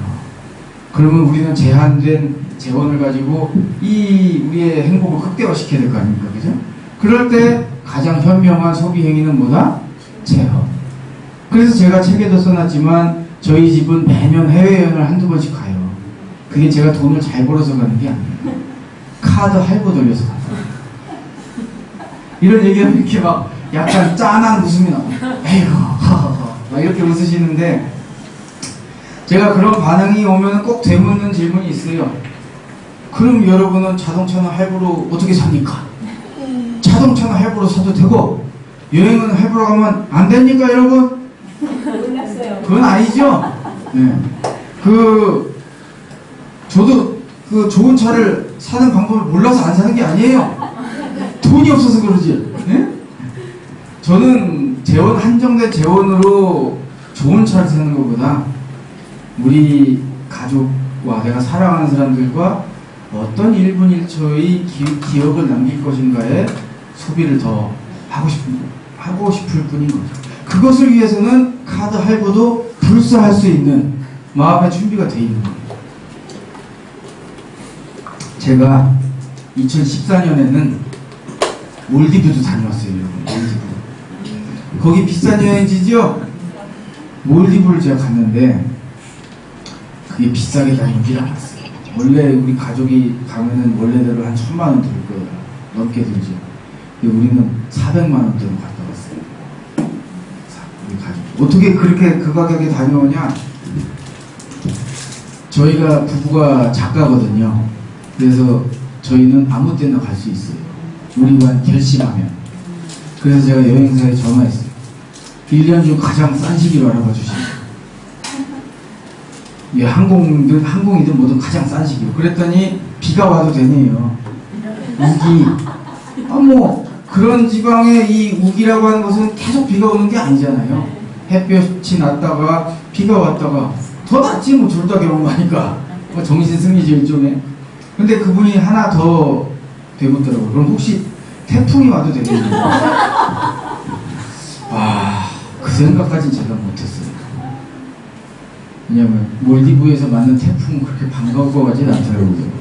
그러면 우리는 제한된 재원을 가지고 이 우리의 행복을 극대화시켜야 될 거 아닙니까? 그죠? 그럴 때 가장 현명한 소비 행위는 뭐다? 체험. 그래서 제가 책에도 써놨지만 저희 집은 매년 해외여행을 한두 번씩 가요. 그게 제가 돈을 잘 벌어서 가는 게 아니에요. 카드 할부 돌려서 가요. 이런 얘기하면 이렇게 막 약간 짠한 웃음이 나와요. 에이구, 막 이렇게 웃으시는데 제가 그런 반응이 오면 꼭 되묻는 질문이 있어요. 그럼 여러분은 자동차는 할부로 어떻게 삽니까? 자동차는 할부로 사도 되고 여행은 할부로 가면 안 됩니까, 여러분? 몰랐어요. 그건 아니죠. 네. 저도 그 좋은 차를 사는 방법을 몰라서 안 사는 게 아니에요. 돈이 없어서 그러지. 네? 저는 한정된 재원으로 좋은 차를 사는 것보다 우리 가족과 내가 사랑하는 사람들과 어떤 1분 1초의 기억을 남길 것인가에 소비를 더 하고 싶을 뿐인 거죠. 그것을 위해서는 카드 할부도 불사할 수 있는 마음의 준비가 돼 있는 거예요. 제가 2014년에는 몰디브도 다녀왔어요, 여러분. 몰디브. 거기 비싼 여행지죠? 몰디브를 제가 갔는데 그게 비싸게 다니질 않았어요. 원래 우리 가족이 가면은 원래대로 한 1,000만 원 들 거예요. 넘게 들죠. 근데 우리는 400만 원대로 갔다 왔어요. 우리 가족. 어떻게 그렇게 그 가격에 다녀오냐? 저희가 부부가 작가거든요. 그래서 저희는 아무 때나 갈 수 있어요. 우리만 결심하면. 그래서 제가 여행사에 전화했어요. 1년 중 가장 싼 시기로 알아봐 주시고. 예, 항공이든 뭐든 가장 싼 시기로. 그랬더니 비가 와도 되네요. 우기. 그런 지방에 이 우기라고 하는 것은 계속 비가 오는 게 아니잖아요. 햇볕이 났다가 비가 왔다가 더 낫지 뭐 둘 다 경험하니까. 정신 승리죠 일종의. 근데 그분이 하나 더 되묻더라고요. 그럼 혹시 태풍이 와도 되겠냐고. 그 생각까지는 제가 못했어요. 왜냐면 몰디브에서 맞는 태풍은 그렇게 반가울 것 같지는 않더라고요.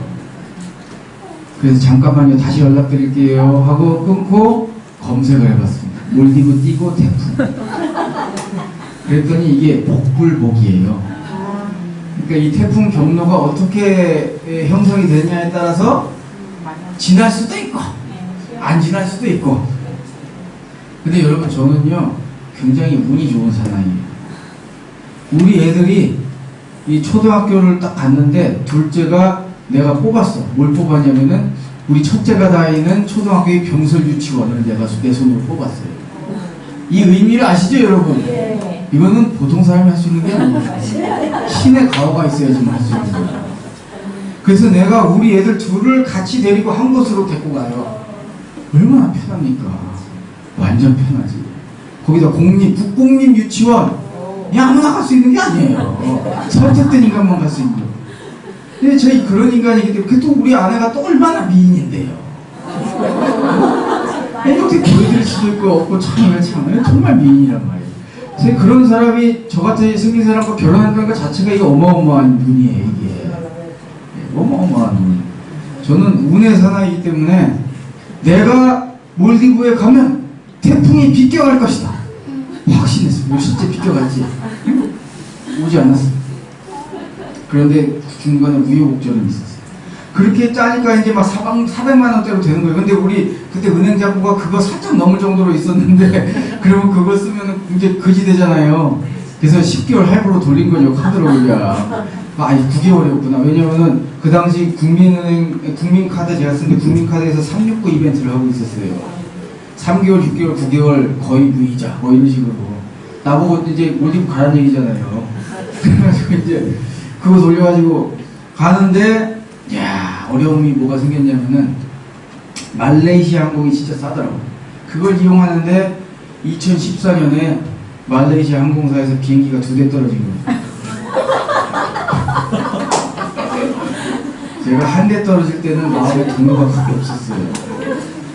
그래서 잠깐만요 다시 연락드릴게요 하고 끊고 검색을 해봤습니다. 몰디브 띄고 태풍. 그랬더니 이게 복불복이에요. 그러니까 이 태풍 경로가 어떻게 형성이 되느냐에 따라서 지날 수도 있고 안 지날 수도 있고. 근데 여러분 저는요 굉장히 운이 좋은 사나이예요. 우리 애들이 이 초등학교를 딱 갔는데 둘째가 내가 뽑았어. 뭘 뽑았냐면은 우리 첫째가 다니는 초등학교의 병설 유치원을 내가 내 손으로 뽑았어요. 이 의미를 아시죠 여러분? 이거는 보통 사람이 할 수 있는 게 아니에요. 신의 가호가 있어야지만 할 수 있는 거예요. 그래서 내가 우리 애들 둘을 같이 데리고 한 곳으로 데리고 가요. 얼마나 편합니까? 완전 편하지. 거기다 국공립 유치원. 그냥 아무나 갈 수 있는 게 아니에요. 선택된 인간만 갈 수 있는 거예요. 근데 저희 그런 인간이기 때문에 또 우리 아내가 또 얼마나 미인인데요. 이렇게 보여드릴 수도 있고 없고 참 정말 미인이란 말이에요. 그래서 그런 사람이 저같이 생긴 사람과 결혼한다는 것 자체가 이게 어마어마한 분이에요. 이게 어마어마한 분. 저는 운의 사나이기 때문에 내가 몰디브에 가면 태풍이 비껴갈 것이다 확신했어요. 뭐 실제 비껴갔지. 오지 않았어요. 그런데 중간에 우여곡절은 있었어요. 그렇게 짜니까 이제 막 400만 원대로 되는 거예요. 근데 우리 그때 은행 잔고가 그거 살짝 넘을 정도로 있었는데 그러면 그거 쓰면 이제 그지 되잖아요. 그래서 10개월 할부로 돌린 거죠. 카드로 그냥. 9개월이었구나. 왜냐면은 그 당시 국민카드 제가 쓴데 국민카드에서 369 이벤트를 하고 있었어요. 3개월, 6개월, 9개월 거의 무이자 뭐 이런 식으로 나보고 이제 몰디브 가라는 얘기잖아요. 그래가지고 이제 그거 돌려가지고 가는데 야 어려움이 뭐가 생겼냐면은 말레이시아 항공이 진짜 싸더라고. 그걸 이용하는데 2014년에 말레이시아 항공사에서 비행기가 2대 떨어진 거예요. 제가 한 대 떨어질 때는 마음에 동요가 크게 없었어요.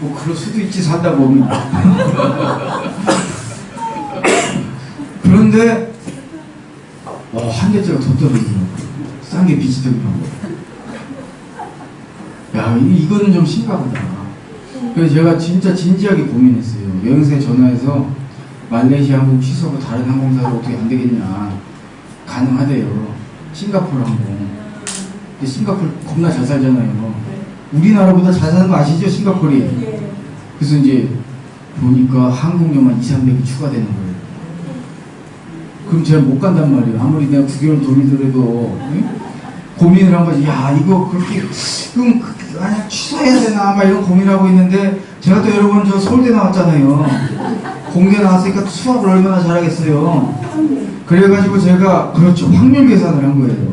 뭐 그럴 수도 있지 살다 보면. 그런데 한 대째가 더 떨어지더라고요. 싼 게 비지떡이라고. 야 이거는 좀 심각하다. 그래서 제가 진짜 진지하게 고민했어요. 여행사에 전화해서 말레이시아 항공 취소하고 다른 항공사로 어떻게 안 되겠냐. 가능하대요. 싱가포르 항공. 근데 싱가포르 겁나 잘 살잖아요. 우리나라보다 잘 사는 거 아시죠? 싱가포르이. 그래서 이제 보니까 항공료만 200~300이 추가되는 거예요. 그럼 제가 못 간단 말이에요. 아무리 내가 9개월 돌리더라도. 응? 고민을 한 거지. 야 이거 그렇게 그럼 만약 취소해야 되나 막 이런 고민하고 있는데 제가 또 여러분 저 서울대 나왔잖아요. 공대 나왔으니까 수학을 얼마나 잘하겠어요. 그래가지고 제가 그렇죠 확률 계산을 한 거예요.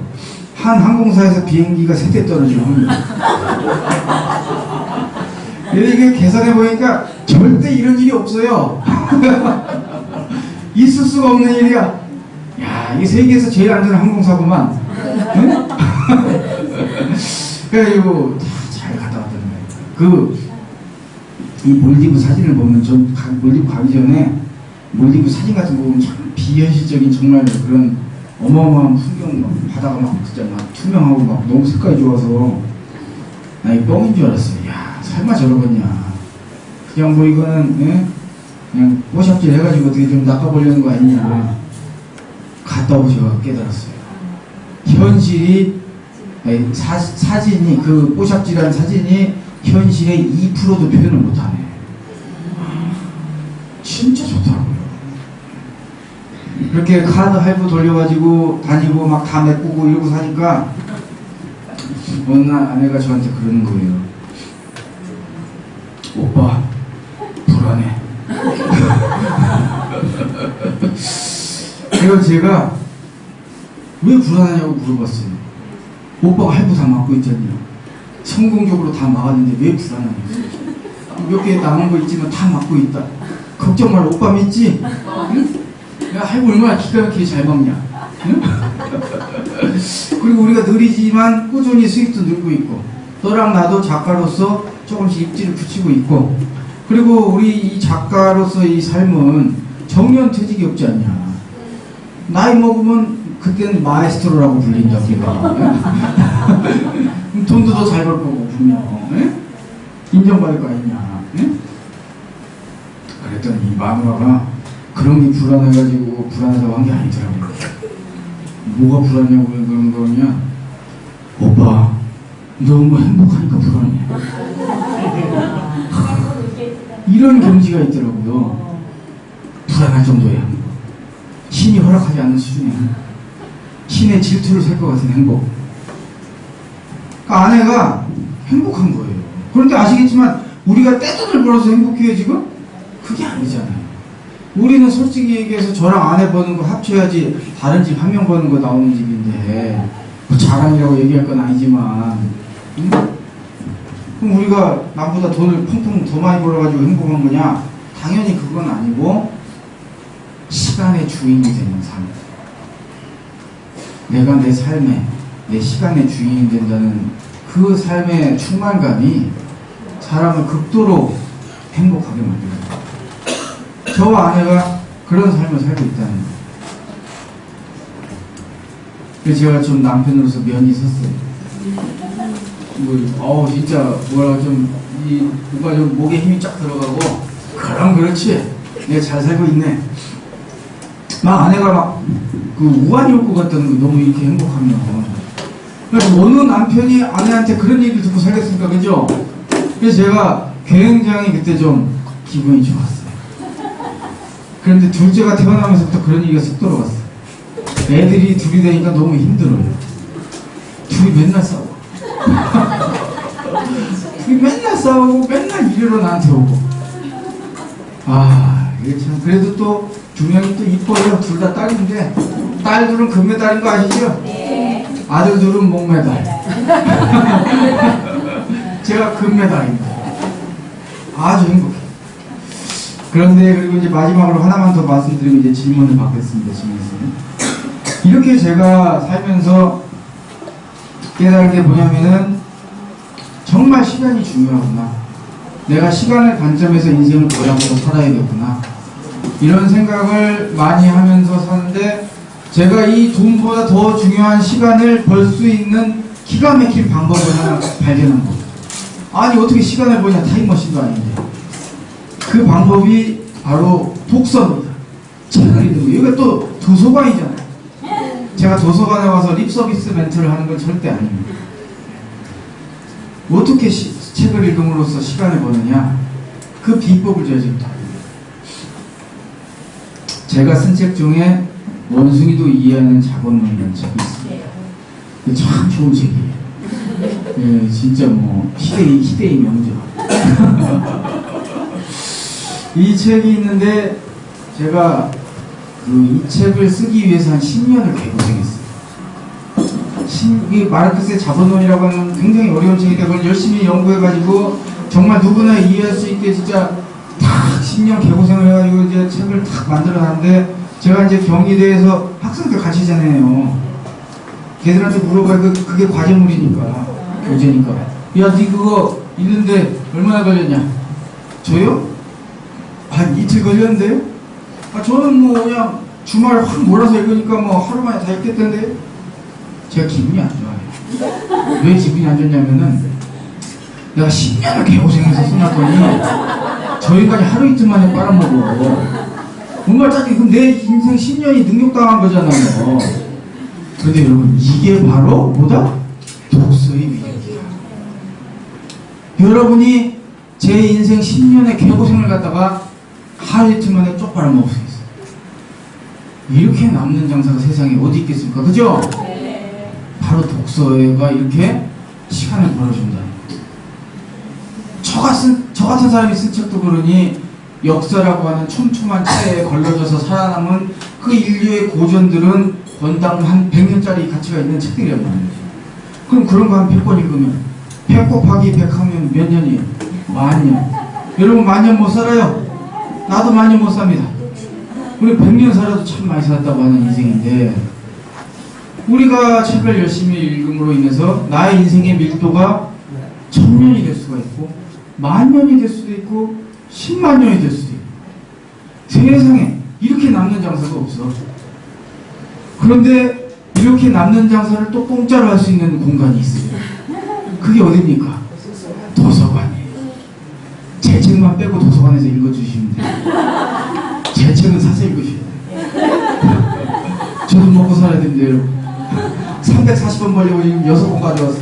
한 항공사에서 비행기가 3대 떨어질 확률. 이게 계산해 보니까 절대 이런 일이 없어요. 있을 수가 없는 일이야. 야 이게 세계에서 제일 안전한 항공사구만. 응? 그래가지고 잘 갔다 왔단 말이에요. 이 몰디브 사진을 보면 전 몰디브 가기 전에 몰디브 사진 같은 거 보면 참 비현실적인 정말 그런 어마어마한 풍경 막 바다가 막 진짜 막 투명하고 막 너무 색깔이 좋아서 나 이 뻥인 줄 알았어요. 야 설마 저러겠냐. 그냥 뭐 이거는 예? 그냥 뽀샵질 해가지고 어떻게 좀 낚아보려는 거 아니냐. 갔다 오고 제가 깨달았어요. 현실이 사진이 그 뽀샵질한 사진이 현실의 2%도 표현을 못하네. 진짜 좋더라고요. 그렇게 카드 할부 돌려가지고 다니고 막 다 메꾸고 이러고 사니까 어느 날 아내가 저한테 그러는 거예요. 오빠 불안해. 그래서 제가 왜 불안하냐고 물어봤어요. 오빠가 할부 다 막고 있잖아요. 성공적으로 다 막았는데 왜 불안하냐고. 몇 개 남은 거 있지만 다 막고 있다. 걱정 말라. 오빠 믿지? 응? 야 할부 얼마나 기가 막히게 잘 막냐. 응? 그리고 우리가 느리지만 꾸준히 수익도 늘고 있고 너랑 나도 작가로서 조금씩 입지를 붙이고 있고 그리고 우리 이 작가로서 이 삶은 정년퇴직이 없지 않냐. 나이 먹으면 그때는 마에스트로라고 불린다 우리가. 돈도 더 잘 벌 거고 분명. 에? 인정받을 거 아니냐. 에? 그랬더니 이 마누라가 그런 게 불안해가지고 불안하다고 한 게 아니더라고요. 뭐가 불안하냐고 그런 거냐. 오빠 너무 행복하니까 불안해. 이런 경지가 있더라고요. 불안할 정도의 행복. 신이 허락하지 않는 수준의 행복. 신의 질투를 살 것 같은 행복. 그러니까 아내가 행복한 거예요. 그런데 아시겠지만 우리가 떼돈을 벌어서 행복해요 지금? 그게 아니잖아요. 우리는 솔직히 얘기해서 저랑 아내 버는 거 합쳐야지 다른 집 한 명 버는 거 나오는 집인데 뭐 자랑이라고 얘기할 건 아니지만 응? 그럼 우리가 남보다 돈을 펑펑 더 많이 벌어가지고 행복한 거냐? 당연히 그건 아니고 시간의 주인이 되는 삶. 내가 내 삶에 내 시간의 주인이 된다는 그 삶의 충만감이 사람을 극도로 행복하게 만듭니다. 저와 아내가 그런 삶을 살고 있다는 거예요. 그래서 제가 좀 남편으로서 면이 섰어요. 진짜 뭐라 뭔가 좀 목에 힘이 쫙 들어가고 그럼 그렇지 내가 잘 살고 있네. 막 아내가 막 그 우환이 올 것 같다는 거. 너무 이렇게 행복하면. 그래서 어느 남편이 아내한테 그런 얘기를 듣고 살겠습니까, 그죠? 그래서 제가 굉장히 그때 좀 기분이 좋았어요. 그런데 둘째가 태어나면서부터 그런 얘기가 쏙 들어갔어요. 애들이 둘이 되니까 너무 힘들어요. 둘이 맨날 싸워. 둘이 맨날 싸우고 맨날 이래로 나한테 오고. 이게 참, 그래도 또 두 명이 또 이뻐요. 둘 다 딸인데, 딸들은 금메달인 거 아시죠? 네. 아들들은 목메달. 제가 금메달입니다. 아주 행복해요. 그런데, 그리고 이제 마지막으로 하나만 더 말씀드리고 이제 질문을 받겠습니다. 이렇게 제가 살면서 깨달은 게 뭐냐면은, 정말 시간이 중요하구나. 내가 시간의 관점에서 인생을 보려고 살아야겠구나. 이런 생각을 많이 하면서 사는데, 제가 이 돈보다 더 중요한 시간을 벌 수 있는 기가 막힌 방법을 하나 발견한 겁니다. 아니, 어떻게 시간을 보냐, 타임머신도 아닌데. 그 방법이 바로 독서입니다. 책을 읽는 거. 이거 또 도서관이잖아요. 제가 도서관에 와서 립서비스 멘트를 하는 건 절대 아닙니다. 어떻게 책을 읽음으로써 시간을 버느냐? 그 비법을 제가 지금 다. 제가 쓴 책 중에 원숭이도 이해하는 자본론이라는 책이 있습니다. 참 좋은 책이에요. 예, 진짜 뭐 희대의 명작. 이 책이 있는데 제가 이 책을 쓰기 위해서 한 10년을 개고생했어요. 이 마르크스의 자본론이라고 하는 굉장히 어려운 책인데 그걸 열심히 연구해가지고 정말 누구나 이해할 수 있게 진짜 딱 10년 개고생을 해가지고 이제 책을 딱 만들어놨는데 제가 이제 경희대에서 학생들 같이 지내요. 걔들한테 물어봐요. 그게 과제물이니까 교재니까. 야, 니 그거 읽는데 얼마나 걸렸냐? 저요? 한 이틀 걸렸는데요? 저는 뭐 그냥 주말에 확 몰아서 읽으니까 뭐 하루 만에 다 읽겠던데. 제가 기분이 안 좋아요. 왜 기분이 안 좋냐면은 내가 10년을 개고생해서 써놨더니 저 인간이 하루 이틀 만에 빨아먹어. 정말 짜증. 그럼 내 인생 10년이 능욕당한 거잖아요. 그런데 여러분, 이게 바로 뭐다? 독서의 위력이야. 여러분이 제 인생 10년의 개고생을 갖다가 하루 이틀 만에 쪽 빨아먹을 수 있어요. 이렇게 남는 장사가 세상에 어디 있겠습니까? 그죠? 바로 독서가 이렇게 시간을 벌어준다. 저 같은 사람이 쓴 책도 그러니 역사라고 하는 촘촘한 차에 걸러져서 살아남은 그 인류의 고전들은 권당 한 100년짜리 가치가 있는 책들이란 말이에요. 그럼 그런 거 한 100권 읽으면 100 곱하기 100하면 몇 년이에요? 만년. 여러분, 만년 못 살아요? 나도 만년 못 삽니다. 우리 100년 살아도 참 많이 살았다고 하는 인생인데, 우리가 책을 열심히 읽음으로 인해서 나의 인생의 밀도가 1000년이 될 수가 있고, 만년이 될 수도 있고, 10만 년이 될 수도 있고. 세상에 이렇게 남는 장사가 없어. 그런데 이렇게 남는 장사를 또 공짜로 할 수 있는 공간이 있어요. 그게 어딥니까? 도서관이에요. 제 책만 빼고 도서관에서 읽어주시면 돼요. 제 책은 사서 읽으셔야 돼요. 저도 먹고 살아야 됩니다, 여러분. 340원 벌려고 지금 6권 가져왔어.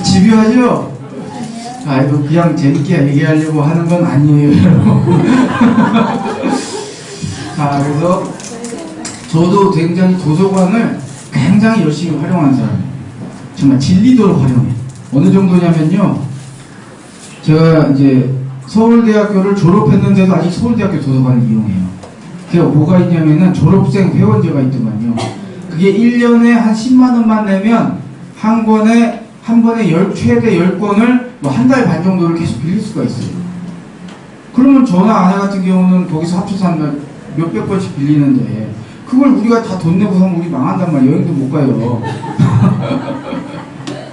집요하죠? 아이고, 그냥 재밌게 얘기하려고 하는 건 아니에요, 여러분. 자, 그래서 저도 굉장히 도서관을 굉장히 열심히 활용하는 사람이에요. 정말 진리도록 활용해요. 어느 정도냐면요, 제가 이제 서울대학교를 졸업했는데도 아직 서울대학교 도서관을 이용해요. 그게 뭐가 있냐면은 졸업생 회원제가 있더만요. 그게 1년에 한 10만원만 내면 한 번에 최대 10권을 뭐 한 달 반 정도를 계속 빌릴 수가 있어요. 그러면 저나 아내 같은 경우는 거기서 합쳐서 한 몇백 권씩 빌리는데 그걸 우리가 다 돈 내고 사면 우리 망한단 말이에요. 여행도 못 가요.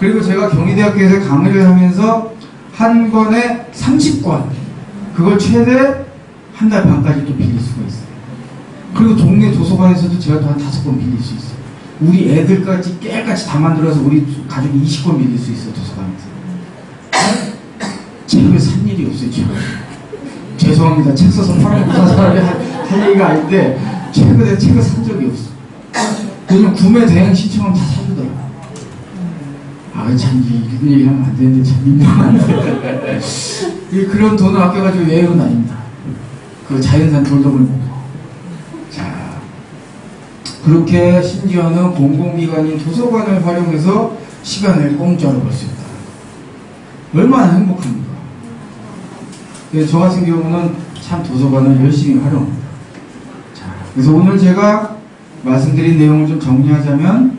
그리고 제가 경희대학교에서 강의를 하면서 한 권에 30권, 그걸 최대 한 달 반까지 또 빌릴 수가 있어요. 그리고 동네 도서관에서도 제가 또 한 5권 빌릴 수 있어요. 우리 애들까지 깨알같이 다 만들어서 우리 가족이 20권 빌릴 수 있어요, 도서관에서. 책을 산 일이 없어요, 지금. 죄송합니다. 책 써서 팔아먹고 산 사람이 할 얘기가 아닌데, 최근에 책을 산 적이 없어. 요즘 구매 대행 신청은 다 사주더라고요. 참, 이런 얘기 하면 안 되는데, 참 민망한데. 그런 돈을 아껴가지고 여행은 아닙니다. 그 자연산 돌돔을 먹고. 자, 그렇게 심지어는 공공기관인 도서관을 활용해서 시간을 공짜로 벌 수 있다. 얼마나 행복합니까? 그래서 저 같은 경우는 참 도서관을 열심히 활용. 자, 그래서 오늘 제가 말씀드린 내용을 좀 정리하자면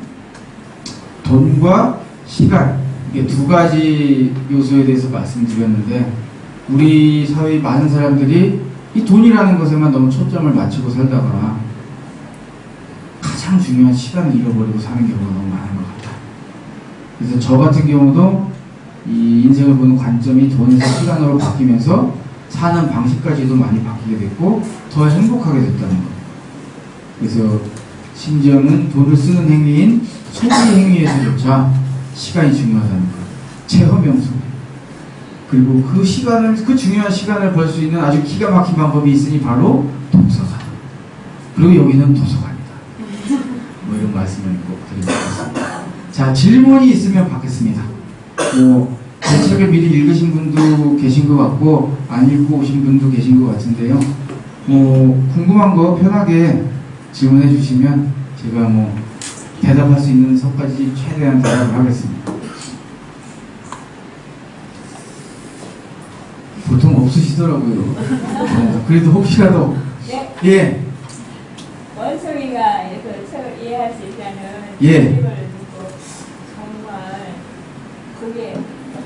돈과 시간, 이게 두 가지 요소에 대해서 말씀드렸는데 우리 사회의 많은 사람들이 이 돈이라는 것에만 너무 초점을 맞추고 살다가 가장 중요한 시간을 잃어버리고 사는 경우가 너무 많은 것 같아요. 그래서 저 같은 경우도 이 인생을 보는 관점이 돈에서 시간으로 바뀌면서 사는 방식까지도 많이 바뀌게 됐고 더 행복하게 됐다는 거예요. 그래서 심지어는 돈을 쓰는 행위인 소비 행위에서조차 시간이 중요하다는 거예요. 체험형소. 그리고 그 시간을, 그 중요한 시간을 벌 수 있는 아주 기가 막힌 방법이 있으니 바로 도서관. 그리고 여기는 도서관이다. 뭐 이런 말씀을 꼭 드리고 싶습니다. 자, 질문이 있으면 받겠습니다. 제 책을 미리 읽으신 분도 계신 것 같고 안 읽고 오신 분도 계신 것 같은데요. 궁금한 거 편하게 질문해 주시면 제가 대답할 수 있는 선까지 최대한 대답을 하겠습니다. 보통 없으시더라고요. 그래도 혹시라도 네. 예. 원숭이가 그 책을 이해할 수 있다는 예. 책을 듣고 정말 그게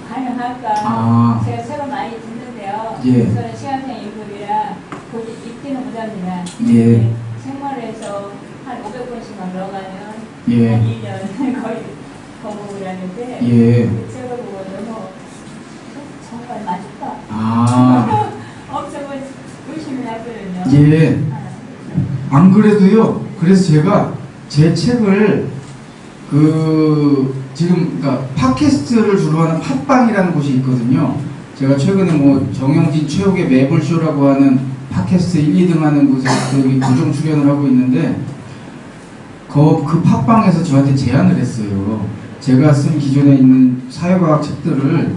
가능할까? 아. 제가 책을 많이 듣는데요. 예. 저는 시간생 인물이라 거기 읽지는 못합니다. 예. 책말에서 한 500권씩만 넣어가면 예. 한 2년 거의 거북을 하는데 예. 그 책을 보고 너무 정말 맛있다. 아. 엄청 의심을 하거든요. 예. 안 그래도요. 그래서 제가 제 책을 지금 그러니까 팟캐스트를 주로 하는 팟빵이라는 곳이 있거든요. 제가 최근에 정영진 최욱의 매불쇼라고 하는 팟캐스트 1, 2등 하는 곳에 여기 고정 출연을 하고 있는데 그 팟빵에서 저한테 제안을 했어요. 제가 쓴 기존에 있는 사회과학 책들을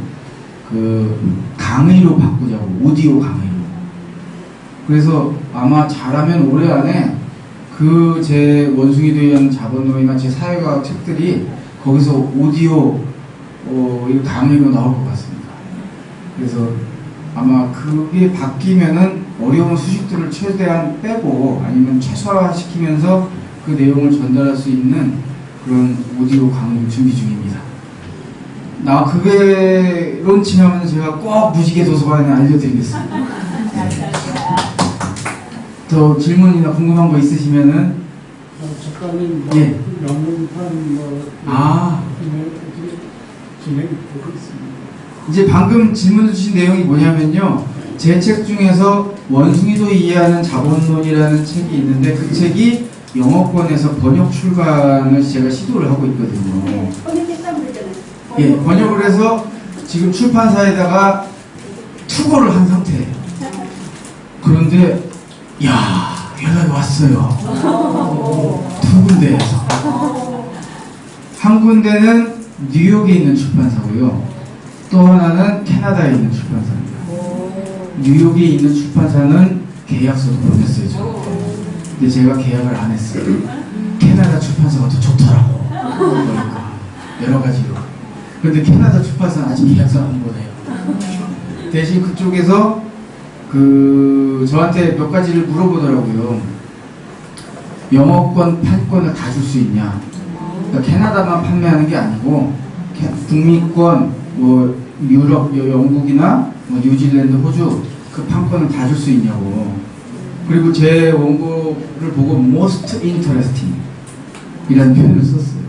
강의로 바꾸자고, 오디오 강의로. 그래서 아마 잘하면 올해 안에 제 원숭이도 위한 자본노예나 제 사회과학 책들이 거기서 오디오 강의로 나올 것 같습니다. 그래서 아마 그게 바뀌면은 어려운 수식들을 최대한 빼고 아니면 최소화시키면서 그 내용을 전달할 수 있는 그런 오디오 강의 준비 중입니다. 그게 론칭하면 제가 꼭 무지개 도서관에 알려드리겠습니다. 더 질문이나 궁금한 거 있으시면은 작가님 예. 영문판 진행되고 있습니다. 이제 방금 질문 주신 내용이 뭐냐면요. 제 책 중에서 원숭이도 이해하는 자본론이라는 책이 있는데 그 책이 영어권에서 번역 출간을 제가 시도를 하고 있거든요. 예, 번역을 해서 지금 출판사에다가 투고를 한 상태예요. 그런데 연락이 왔어요. 두 군데에서. 한 군데는 뉴욕에 있는 출판사고요. 또 하나는 캐나다에 있는 출판사입니다. 뉴욕에 있는 출판사는 계약서도 보냈어요, 저한테. 근데 제가 계약을 안 했어요. 캐나다 출판사가 더 좋더라고. 그러니까 여러 가지로. 그런데 캐나다 출판사는 아직 계약서를 안 보내요. 대신 그쪽에서 저한테 몇 가지를 물어보더라고요. 영어권 판권을 다 줄 수 있냐. 그러니까 캐나다만 판매하는 게 아니고 북미권, 유럽, 영국이나 뉴질랜드, 호주 그 판권을 다 줄 수 있냐고. 그리고 제 원고를 보고 most interesting 이라는 표현을 썼어요.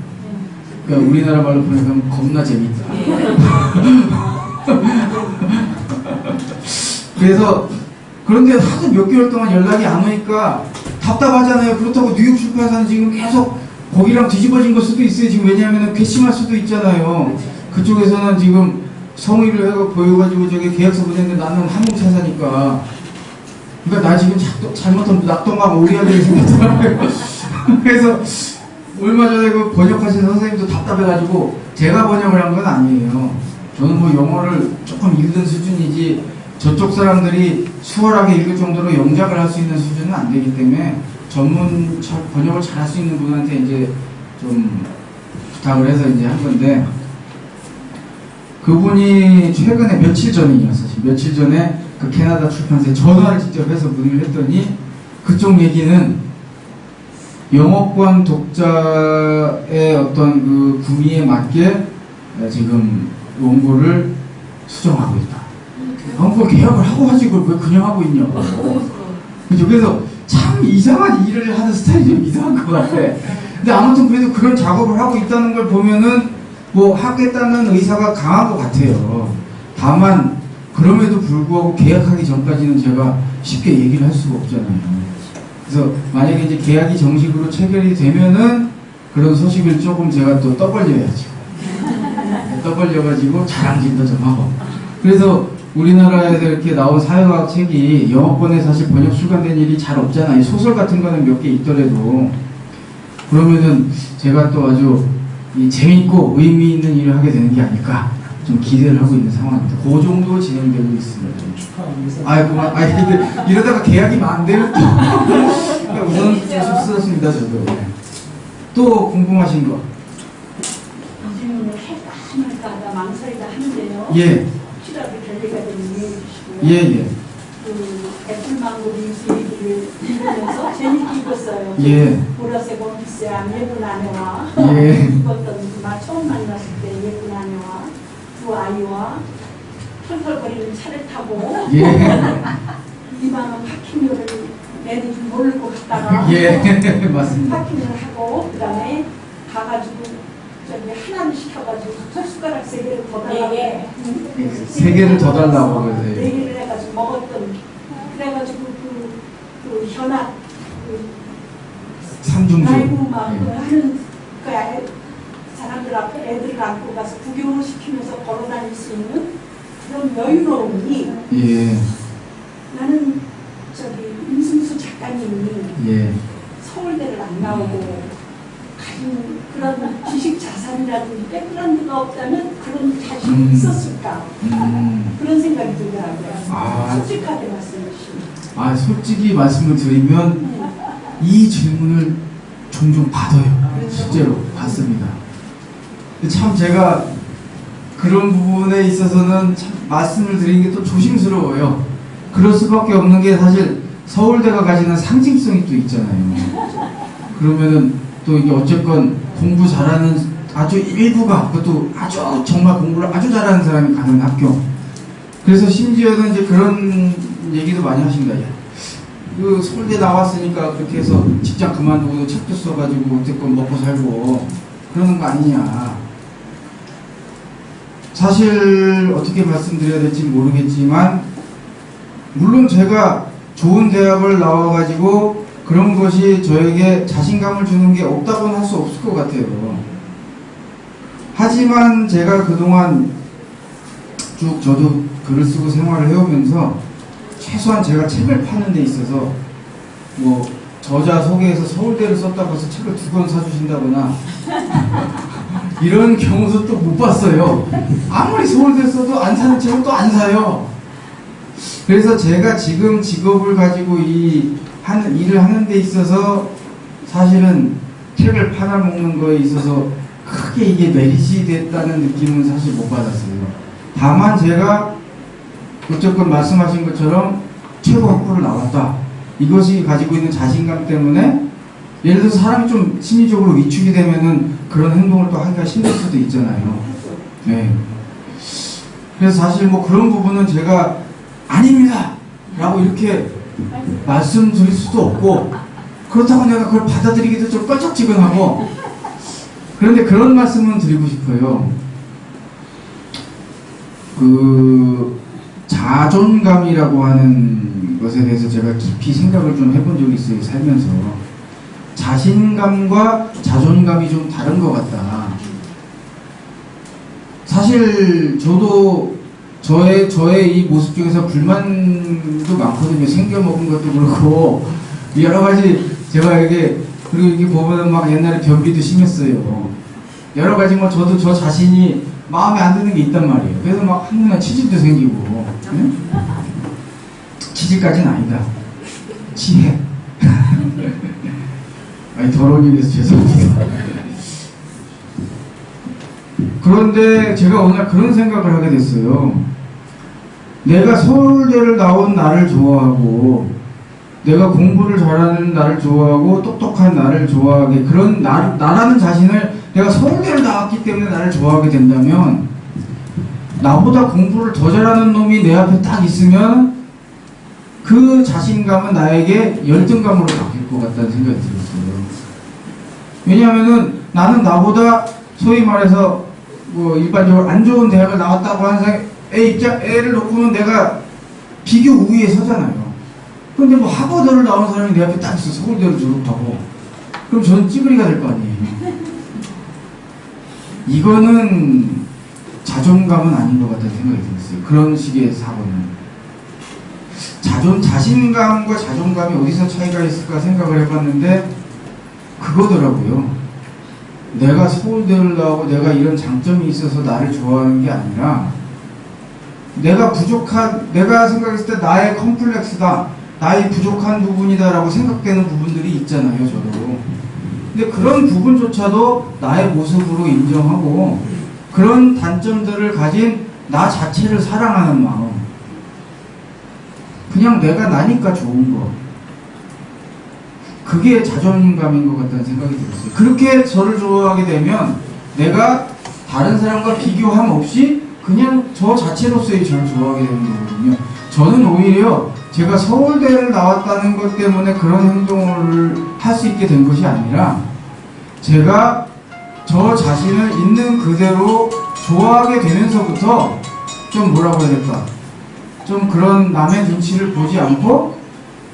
그러니까 우리나라 말로 보내면 겁나 재밌다. 그래서 그런데 하도 몇 개월 동안 연락이 안 오니까 답답하잖아요. 그렇다고 뉴욕 출판사는 지금 계속 거기랑 뒤집어진 걸 수도 있어요. 지금 왜냐하면 괘씸할 수도 있잖아요. 그쪽에서는 지금 성의를 해서 보여가지고 계약서 보냈는데 나는 한국차사니까. 그러니까 나 지금 잘못하면 낙동강 오리아들이 생겼더라고요. 그래서 얼마 전에 그 번역하신 선생님도 답답해가지고 제가 번역을 한 건 아니에요. 저는 영어를 조금 읽는 수준이지 저쪽 사람들이 수월하게 읽을 정도로 영작을 할 수 있는 수준은 안 되기 때문에 번역을 잘 할 수 있는 분한테 이제 좀 부탁을 해서 이제 한 건데 그분이 최근에 며칠 전이에요. 사실 며칠 전에 그 캐나다 출판사에 전화를 직접 해서 문의를 했더니 그쪽 얘기는 영어권 독자의 어떤 그 구미에 맞게 지금 원고를 수정하고 있다. 원고 개혁을 하고 하지 그걸 왜 그냥 하고 있냐고. 그죠? 그래서 참 이상한 일을 하는 스타일이 좀 이상한 것 같아. 근데 아무튼 그래도 그런 작업을 하고 있다는 걸 보면은 뭐 하겠다는 의사가 강한 것 같아요. 다만 그럼에도 불구하고 계약하기 전까지는 제가 쉽게 얘기를 할 수가 없잖아요. 그래서 만약에 이제 계약이 정식으로 체결이 되면은 그런 소식을 조금 제가 또 떠벌려야죠. 떠벌려가지고 자랑질도 좀 하고. 그래서 우리나라에서 이렇게 나온 사회과학 책이 영어권에 사실 번역 출간된 일이 잘 없잖아요. 소설 같은 거는 몇 개 있더라도. 그러면은 제가 또 아주 재밌고 의미 있는 일을 하게 되는 게 아닐까 좀 기대를 하고 있는 상황입니다. 그 정도 진행되고 있습니다. 축하합니다. 아이고, 이러다가 계약이면 안 돼요. 또. 우선 쑥스럽습니다, 저도. 또 궁금하신 거? 요즘은 할까 하다 망설이다 하는데요. 예, 혹시라도 결례가 되면 이해해 주시고요. 예. 그 애플망고 링스 얘기를 읽으면서 재밌게 읽었어요. 예. 보라색 원피스에 예쁜 아내와 예. 입었던 처음 만났을 때 예쁜 아내와 두 아이와 털털거리는 차를 타고 예. 이방은 파킹료를 내는 줄 모를 것 같다가 예, 맞습니다. 파킹을 하고 그 다음에 가가지고 저기 하나를 시켜가지고 숟가락 3개를 더 달라고 예. 3개를 더 달라고 그래서. 4개를 해가지고 먹었던 그래가지고 그 현악 그 삼중주. 라이브 막 예. 하는 그 사람들 앞에 애들을 안고 가서 구경을 시키면서 걸어다닐 수 있는 그런 여유로움이 예, 나는 저기 임승수 작가님이 예. 서울대를 안 나오고 가진 그런 지식 자산이라든지 백그라운드가 없다면 그런 자신이 있었을까 그런 생각이 들더라고요. 아. 솔직하게 말씀해 주시면. 솔직히 말씀을 드리면 이 질문을 종종 받아요. 실제로 받습니다. 근데 참 제가 그런 부분에 있어서는 참 말씀을 드리는 게 또 조심스러워요. 그럴 수밖에 없는 게 사실 서울대가 가지는 상징성이 또 있잖아요. 그러면은 또 이게 어쨌건 공부 잘하는 아주 일부가 그것도 아주 정말 공부를 아주 잘하는 사람이 가는 학교. 그래서 심지어는 이제 그런 얘기도 많이 하십니다. 야, 그 서울대 나왔으니까 그렇게 해서 직장 그만두고 책도 써가지고 어쨌건 먹고 살고 그러는 거 아니냐. 사실 어떻게 말씀드려야 될지 모르겠지만 물론 제가 좋은 대학을 나와가지고 그런 것이 저에게 자신감을 주는 게 없다고는 할 수 없을 것 같아요. 하지만 제가 그동안 쭉 저도 글을 쓰고 생활을 해오면서 최소한 제가 책을 파는 데 있어서 뭐 저자 소개해서 서울대를 썼다고 해서 책을 2권 사주신다거나 이런 경우도 또 못 봤어요. 아무리 서울대 써도 안 사는 책은 또 안 사요. 그래서 제가 지금 직업을 가지고 일을 하는 데 있어서 사실은 책을 팔아먹는 거에 있어서 크게 이게 메리트 됐다는 느낌은 사실 못 받았어요. 다만 제가 어쨌건 말씀하신 것처럼 최고 학부를 나왔다. 이것이 가지고 있는 자신감 때문에 예를 들어서 사람이 좀 심리적으로 위축이 되면은 그런 행동을 또 하기가 힘들 수도 있잖아요. 네. 그래서 사실 뭐 그런 부분은 제가 아닙니다! 라고 이렇게 말씀드릴 수도 없고 그렇다고 내가 그걸 받아들이기도 좀 껄쩍지근하고 그런데 그런 말씀은 드리고 싶어요. 그 자존감이라고 하는 것에 대해서 제가 깊이 생각을 좀 해본 적이 있어요. 살면서 자신감과 자존감이 좀 다른 것 같다. 사실 저도 저의 이 모습 중에서 불만도 많거든요. 생겨먹은 것도 그렇고 여러 가지 제가 그리고 이게 보면은 막 옛날에 변비도 심했어요. 여러 가지 뭐 저도 저 자신이 마음에 안 드는 게 있단 말이에요. 그래서 막 한눈에 치질도 생기고 응? 치질까지는 아니다. 치해. 아니 더러운 얘기해서 죄송합니다. 그런데 제가 어느 날 그런 생각을 하게 됐어요. 내가 서울대를 나온 나를 좋아하고 내가 공부를 잘하는 나를 좋아하고 똑똑한 나를 좋아하게 그런 나라는 자신을 내가 서울대를 나왔기 때문에 나를 좋아하게 된다면 나보다 공부를 더 잘하는 놈이 내 앞에 딱 있으면 그 자신감은 나에게 열등감으로 바뀔 것 같다는 생각이 들었어요. 왜냐하면은 나는 나보다 소위 말해서 뭐 일반적으로 안 좋은 대학을 나왔다고 하는 사람의 애를 놓고는 내가 비교 우위에 서잖아요. 근데 뭐 하버드를 나온 사람이 내 앞에 딱 있어. 서울대를 졸업하고. 그럼 저는 찌그리가 될 거 아니에요. 이거는 자존감은 아닌 것 같다는 생각이 들었어요. 그런 식의 사고는. 자신감과 자존감이 어디서 차이가 있을까 생각을 해봤는데 그거더라고요. 내가 서울대를 나오고 내가 이런 장점이 있어서 나를 좋아하는 게 아니라 내가 생각했을 때 나의 컴플렉스다, 나의 부족한 부분이다라고 생각되는 부분들이 있잖아요, 저도. 근데 그런 부분조차도 나의 모습으로 인정하고 그런 단점들을 가진 나 자체를 사랑하는 마음. 그냥 내가 나니까 좋은 거. 그게 자존감인 것 같다는 생각이 들었어요. 그렇게 저를 좋아하게 되면 내가 다른 사람과 비교함 없이 그냥 저 자체로서의 저를 좋아하게 되는 거거든요. 저는 오히려 제가 서울대를 나왔다는 것 때문에 그런 행동을 할 수 있게 된 것이 아니라 제가 저 자신을 있는 그대로 좋아하게 되면서부터 좀 뭐라고 해야 될까? 좀 그런 남의 눈치를 보지 않고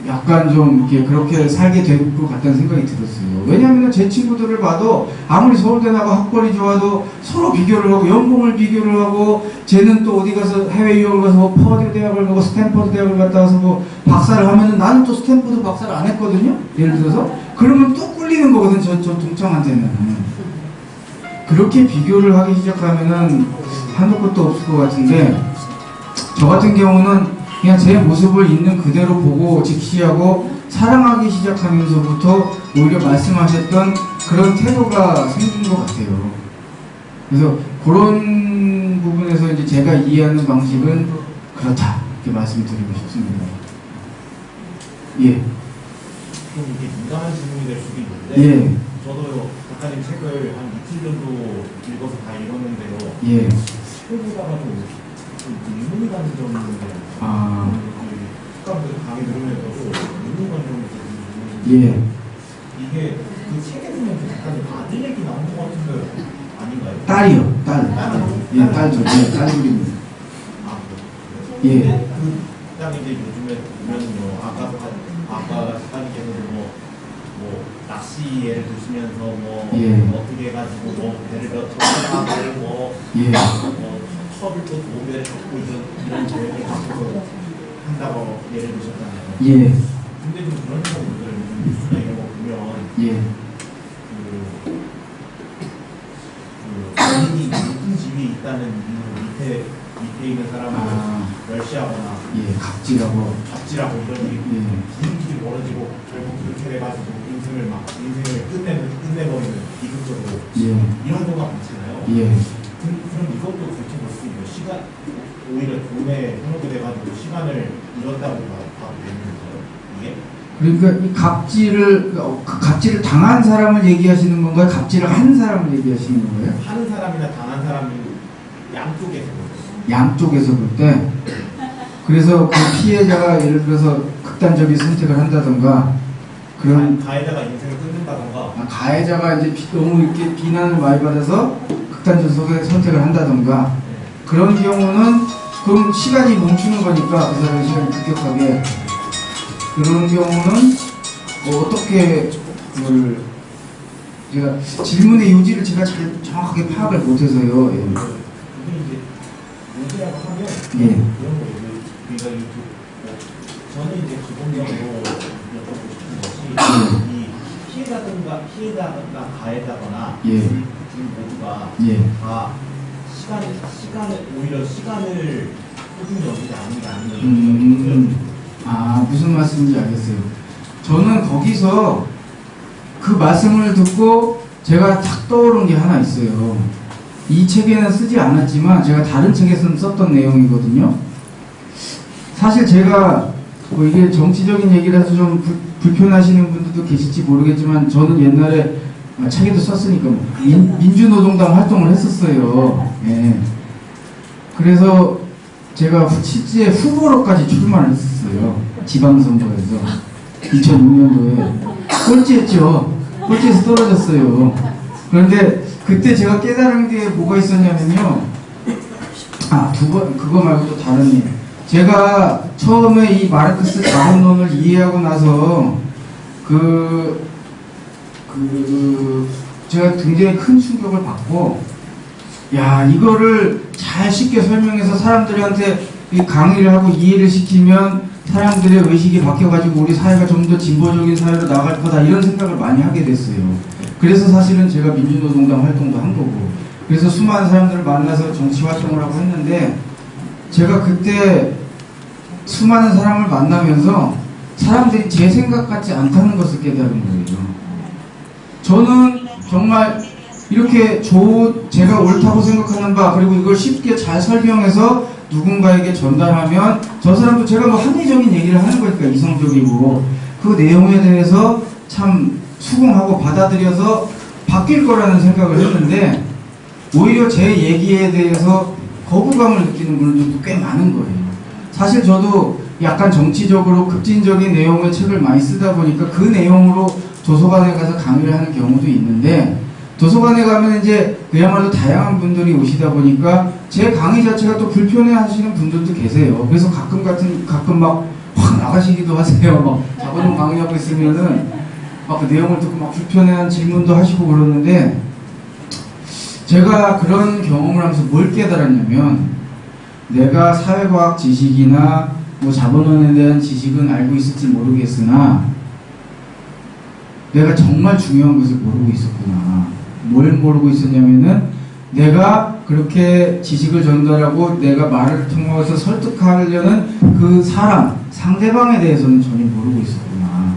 약간 좀 이렇게 그렇게 살게 될 것 같다는 생각이 들었어요. 왜냐하면 제 친구들을 봐도 아무리 서울대 나고 학벌이 좋아도 서로 비교를 하고 연봉을 비교를 하고 쟤는 또 어디 가서 해외 유학을 가서 뭐 퍼듀 대학을 가고 스탠퍼드 대학을 갔다 와서 뭐 박사를 하면은 나는 또 스탠퍼드 박사를 안 했거든요. 예를 들어서 그러면 또 꿀리는 거거든. 저 동창한테는. 그렇게 비교를 하기 시작하면은 한도 끝도 없을 것 같은데 저 같은 경우는 그냥 제 모습을 있는 그대로 보고 직시하고 사랑하기 시작하면서부터 오히려 말씀하셨던 그런 태도가 생긴 것 같아요. 그래서 그런 부분에서 이제 제가 이해하는 방식은 그렇다 이렇게 말씀드리고 싶습니다. 예. 좀 이게 민감한 질문이 될 수도 있는데 예. 저도 작가님 책을 한 이틀 정도 읽어서 다 읽었는데요. 예. 책보다가 좀 의문이 가는 점이 있는데 특감도 강의 들으면서도 의문이 가는 점이 있어요. 예. 이게 그 책에서는 약간 아들 얘기 나온 것 같은데 아닌가요? 딸이요. 딸. 예, 딸죠. 예, 딸입니다. 아, 예. 딱 이제 요즘에 보면요. 아까 작가님께서도 뭐 낚시 예를 드시면서 뭐 예. 어떻게 해가지고 뭐 배를 덮어가고 뭐 예. 컵을 또 5배를 잡고 이런 계획을 갖고 한다고 예를 드셨잖아요. 예. 근데 좀 그런 경우들 뉴스나 이런 거 보면 예. 본인이 높은 집이 있다는 이유로 밑에 있는 사람을 멸시하거나 갑질하고 이런 일이 지름길이 멀어지고 결국 그렇게 돼가지고 인생을 끝내버리는 비극적으로 이런 경우가 많잖아요. 그럼 이것도 그렇게 볼 수 있는 오히려 돈에 현혹이 돼가지고 시간을 잃었다고 봐도 되는 거예요. 이게? 그러니까 이 갑질을 당한 사람을 얘기하시는 건가요? 갑질을 한 사람을 얘기하시는 건가요? 하는 사람이나 당한 사람이 양쪽에서 볼까요? 양쪽에서 볼 때. 그래서 그 피해자가 예를 들어서 극단적인 선택을 한다던가 그런 가해자가 인생을 끊는다던가 가해자가 이제 너무 이렇게 비난을 많이 받아서 극단적 선택을 한다던가 그런 경우는 그럼 시간이 멈추는 거니까 그 사람의 시간이 급격하게 그런 경우는 어떻게 그걸 제가 질문의 요지를 제가 잘 정확하게 파악을 못해서요. 이게 이제 문제라고 하면 예. 이런 거예요. 그러니까 저는 이제 기본적으로 여쭤보고 싶은 것이 이 피해자가 가해자거나 둘 모두가 다 오히려 시간을 꾸준히 여기지 않는 게 아닌가. 무슨 말씀인지 알겠어요. 저는 거기서 그 말씀을 듣고 제가 탁 떠오른 게 하나 있어요. 이 책에는 쓰지 않았지만 제가 다른 책에서는 썼던 내용이거든요. 사실 제가 뭐 이게 정치적인 얘기라서 좀 불편하시는 분들도 계실지 모르겠지만 저는 옛날에 책에도 썼으니까 뭐 민주노동당 활동을 했었어요. 예. 그래서 제가 실제 후보로까지 출마를 했었어요. 지방선거에서 2006년도에 꼴찌했죠. 꼴찌에서 떨어졌어요. 그런데 그때 제가 깨달은 게 뭐가 있었냐면요. 그거 말고 또 다른 일. 제가 처음에 이 마르크스 자본론을 이해하고 나서 제가 굉장히 큰 충격을 받고, 야, 이거를 잘 쉽게 설명해서 사람들한테 이 강의를 하고 이해를 시키면 사람들의 의식이 바뀌어가지고 우리 사회가 좀 더 진보적인 사회로 나갈 거다, 이런 생각을 많이 하게 됐어요. 그래서 사실은 제가 민주노동당 활동도 한 거고, 그래서 수많은 사람들을 만나서 정치 활동을 하고 했는데, 제가 그때 수많은 사람을 만나면서 사람들이 제 생각 같지 않다는 것을 깨달은 거예요. 저는 정말 이렇게 제가 옳다고 생각하는 바, 그리고 이걸 쉽게 잘 설명해서 누군가에게 전달하면 저 사람도 제가 뭐 합리적인 얘기를 하는 거니까, 이성적이고 그 내용에 대해서 참 수긍하고 받아들여서 바뀔 거라는 생각을 했는데, 오히려 제 얘기에 대해서 거부감을 느끼는 분들도 꽤 많은 거예요. 사실 저도 약간 정치적으로 급진적인 내용의 책을 많이 쓰다 보니까 그 내용으로 도서관에 가서 강의를 하는 경우도 있는데, 도서관에 가면 이제 그야말로 다양한 분들이 오시다 보니까 제 강의 자체가 또 불편해 하시는 분들도 계세요. 그래서 가끔 막 확 나가시기도 하세요. 막 자본론 강의하고 있으면은 막 그 내용을 듣고 막 불편해하는 질문도 하시고 그러는데, 제가 그런 경험을 하면서 뭘 깨달았냐면, 내가 사회과학 지식이나 뭐 자본론에 대한 지식은 알고 있을지 모르겠으나 내가 정말 중요한 것을 모르고 있었구나. 뭘 모르고 있었냐면은, 내가 그렇게 지식을 전달하고 내가 말을 통해서 설득하려는 그 사람, 상대방에 대해서는 전혀 모르고 있었구나,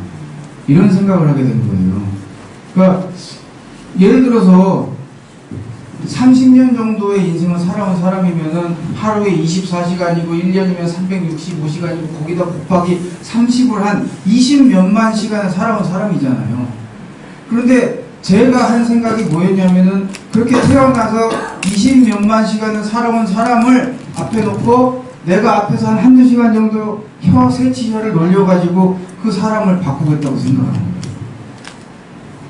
이런 생각을 하게 된 거예요. 그러니까 예를 들어서 30년 정도의 인생을 살아온 사람이면은 하루에 24시간이고 1년이면 365시간이고 거기다 곱하기 30을 한 20몇만 시간을 살아온 사람이잖아요. 그런데 제가 한 생각이 뭐였냐면은, 그렇게 태어나서 20몇만 시간을 살아온 사람을 앞에 놓고 내가 앞에서 한 한두 시간 정도 새치혀를 놀려가지고 그 사람을 바꾸겠다고 생각하는 거예요.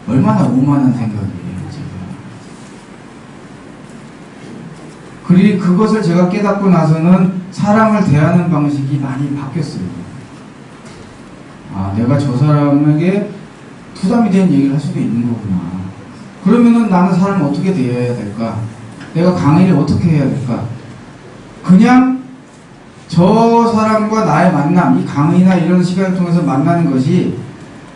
얼마나 오만한 생각이에요. 그리고 그것을 제가 깨닫고 나서는 사람을 대하는 방식이 많이 바뀌었어요. 내가 저 사람에게 부담이 되는 얘기를 할 수도 있는 거구나. 그러면은 나는 사람을 어떻게 대해야 될까? 내가 강의를 어떻게 해야 될까? 그냥 저 사람과 나의 만남, 이 강의나 이런 시간을 통해서 만나는 것이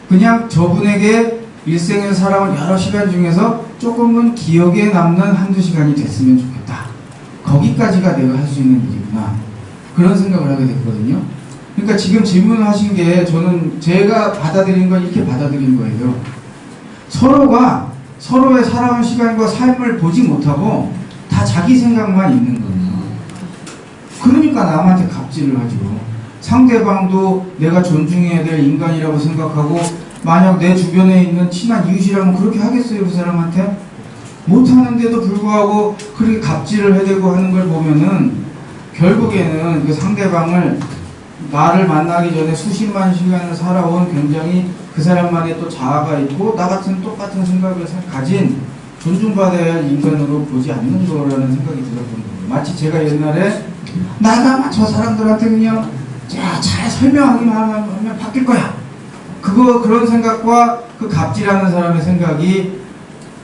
그냥 저분에게 일생을 살아온 여러 시간 중에서 조금은 기억에 남는 한두 시간이 됐으면 좋겠다. 거기까지가 내가 할 수 있는 일이구나. 그런 생각을 하게 됐거든요. 그러니까 지금 질문하신 게 저는 제가 받아들인 건 이렇게 받아들인 거예요. 서로가 서로의 살아온 시간과 삶을 보지 못하고 다 자기 생각만 있는 거예요. 그러니까 남한테 갑질을 하죠. 상대방도 내가 존중해야 될 인간이라고 생각하고, 만약 내 주변에 있는 친한 이웃이라면 그렇게 하겠어요, 그 사람한테? 못하는데도 불구하고 그렇게 갑질을 해대고 하는 걸 보면은 결국에는 그 상대방을, 나를 만나기 전에 수십만 시간을 살아온 굉장히 그 사람만의 또 자아가 있고 나 같은 똑같은 생각을 가진 존중받아야 할 인간으로 보지 않는 거라는 생각이 들었던 거예요. 마치 제가 옛날에 나가 저 사람들한테 그냥 잘 설명하기만 하면 바뀔 거야, 그런 생각과 그 갑질하는 사람의 생각이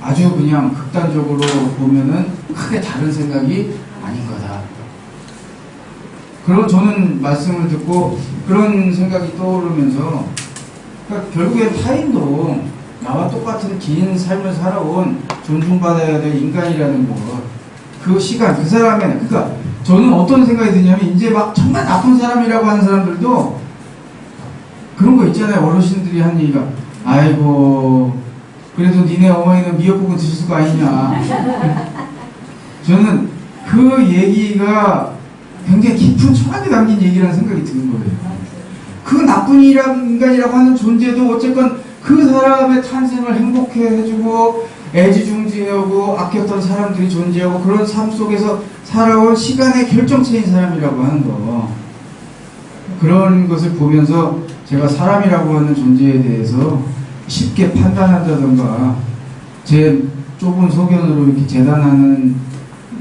아주 그냥 극단적으로 보면은 크게 다른 생각이 아닌 거다. 그런 저는 말씀을 듣고 그런 생각이 떠오르면서, 그러니까 결국엔 타인도 나와 똑같은 긴 삶을 살아온 존중받아야 될 인간이라는 것, 그 시간, 그 사람의, 그러니까 저는 어떤 생각이 드냐면, 이제 막 정말 나쁜 사람이라고 하는 사람들도 그런 거 있잖아요. 어르신들이 한 얘기가, 아이고 그래도 니네 어머니는 미역국은 드실 수가 아니냐. 저는 그 얘기가 굉장히 깊은 철학이 담긴 얘기라는 생각이 드는 거예요. 그 나쁜 인간이라고 하는 존재도 어쨌건 그 사람의 탄생을 행복해 해주고 애지중지하고 아꼈던 사람들이 존재하고 그런 삶 속에서 살아온 시간의 결정체인 사람이라고 하는 거, 그런 것을 보면서 제가 사람이라고 하는 존재에 대해서 쉽게 판단한다던가 제 좁은 소견으로 이렇게 재단하는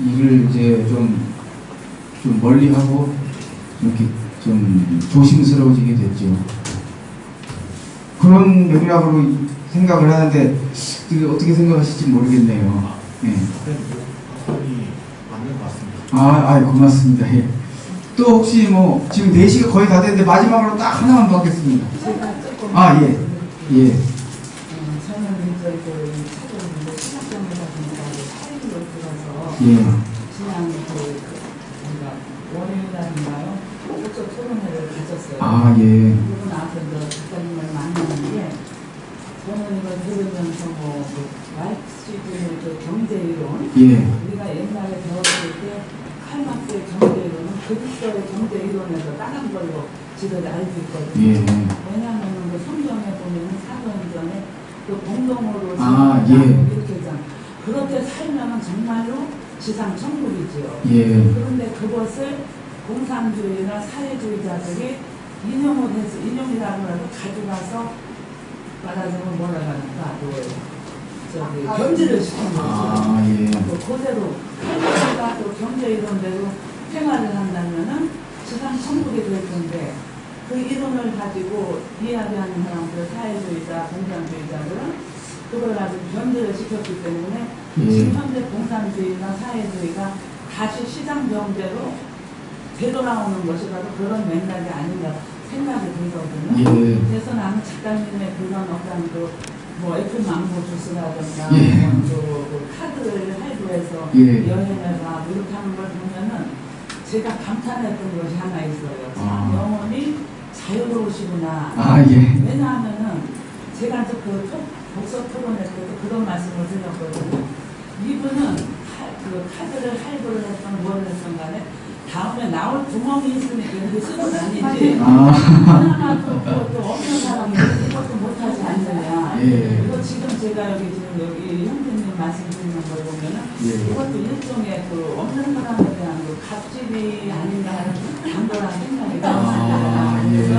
일을 이제 좀 멀리하고 이렇게 좀 조심스러워지게 됐죠. 그런 맥락으로 생각을 하는데 어떻게 생각하실지 모르겠네요. 네. 답변이 맞는 것 같습니다. 아, 고맙습니다. 예. 또 혹시 뭐 지금 4시가 거의 다 됐는데 마지막으로 딱 하나만 받겠습니다. 예. 예. 저는 이제 차도를 시각장애가 보니까 사회를 들어서 예. 지난 뭔가 월요일날인가요? 그쪽 토론회를 가졌어요. 예. 그러고 나서 이제 작가님을 만났는데 저는 이걸 들으면서 마르크스주의 경제이론, 예. 우리가 옛날에 배웠을 때 칼막스의 경제이론은 그리스도의 경제이론에서 따른 걸로 지도를 알고 있거든요. 예. 왜냐하면 그 성경에 보면 사도행전에 그 공동으로 예. 이렇게 잖아. 그렇게 살면 정말로 지상 천국이지요. 예. 그런데 그것을 공산주의나 사회주의자들이 인용이라고 해서 가져가서 말하자면 뭐라 하니까 견제를 시킨 거죠. 예. 그대로 칼막스가 또 경제 이론대로 생활을 한다면은 지상 천국이 될 텐데 그 이론을 가지고 이야기하는 사람들, 사회주의자, 공산주의자들은 그걸 가지고 견제를 시켰기 때문에 지금 현재 공산주의나 사회주의가 다시 시장 경제로 되돌아오는 것이 바로 그런 맥락이 아닌가 생각이 들거든요. 그래서 나는 작가님의 그런 어떤 뭐 애플 망고 주스라든가 그 카드를 할부해서 여행을 가 이렇게 하는 걸 보면은 제가 감탄했던 것이 하나 있어요. 참 영혼이 자유로우시구나. 왜냐하면은 제가 그 독서 토론회 때도 그런 말씀을 드렸거든요. 이분은 그 카드를 할부를 했던 뭘 했던 간에 다음에 나올 구멍이 있으니까 이렇게 쓰는 아니지. 하나도 없는 사람이 이것도 못하지 않느냐. 이거 지금 제가 여기 형님님 말씀드리는 걸 보면은 이것도 일종의 그 없는 사람에 대한 그 갑질이 아닌가 하는 당돌한 생각이 들었습니다. 그래서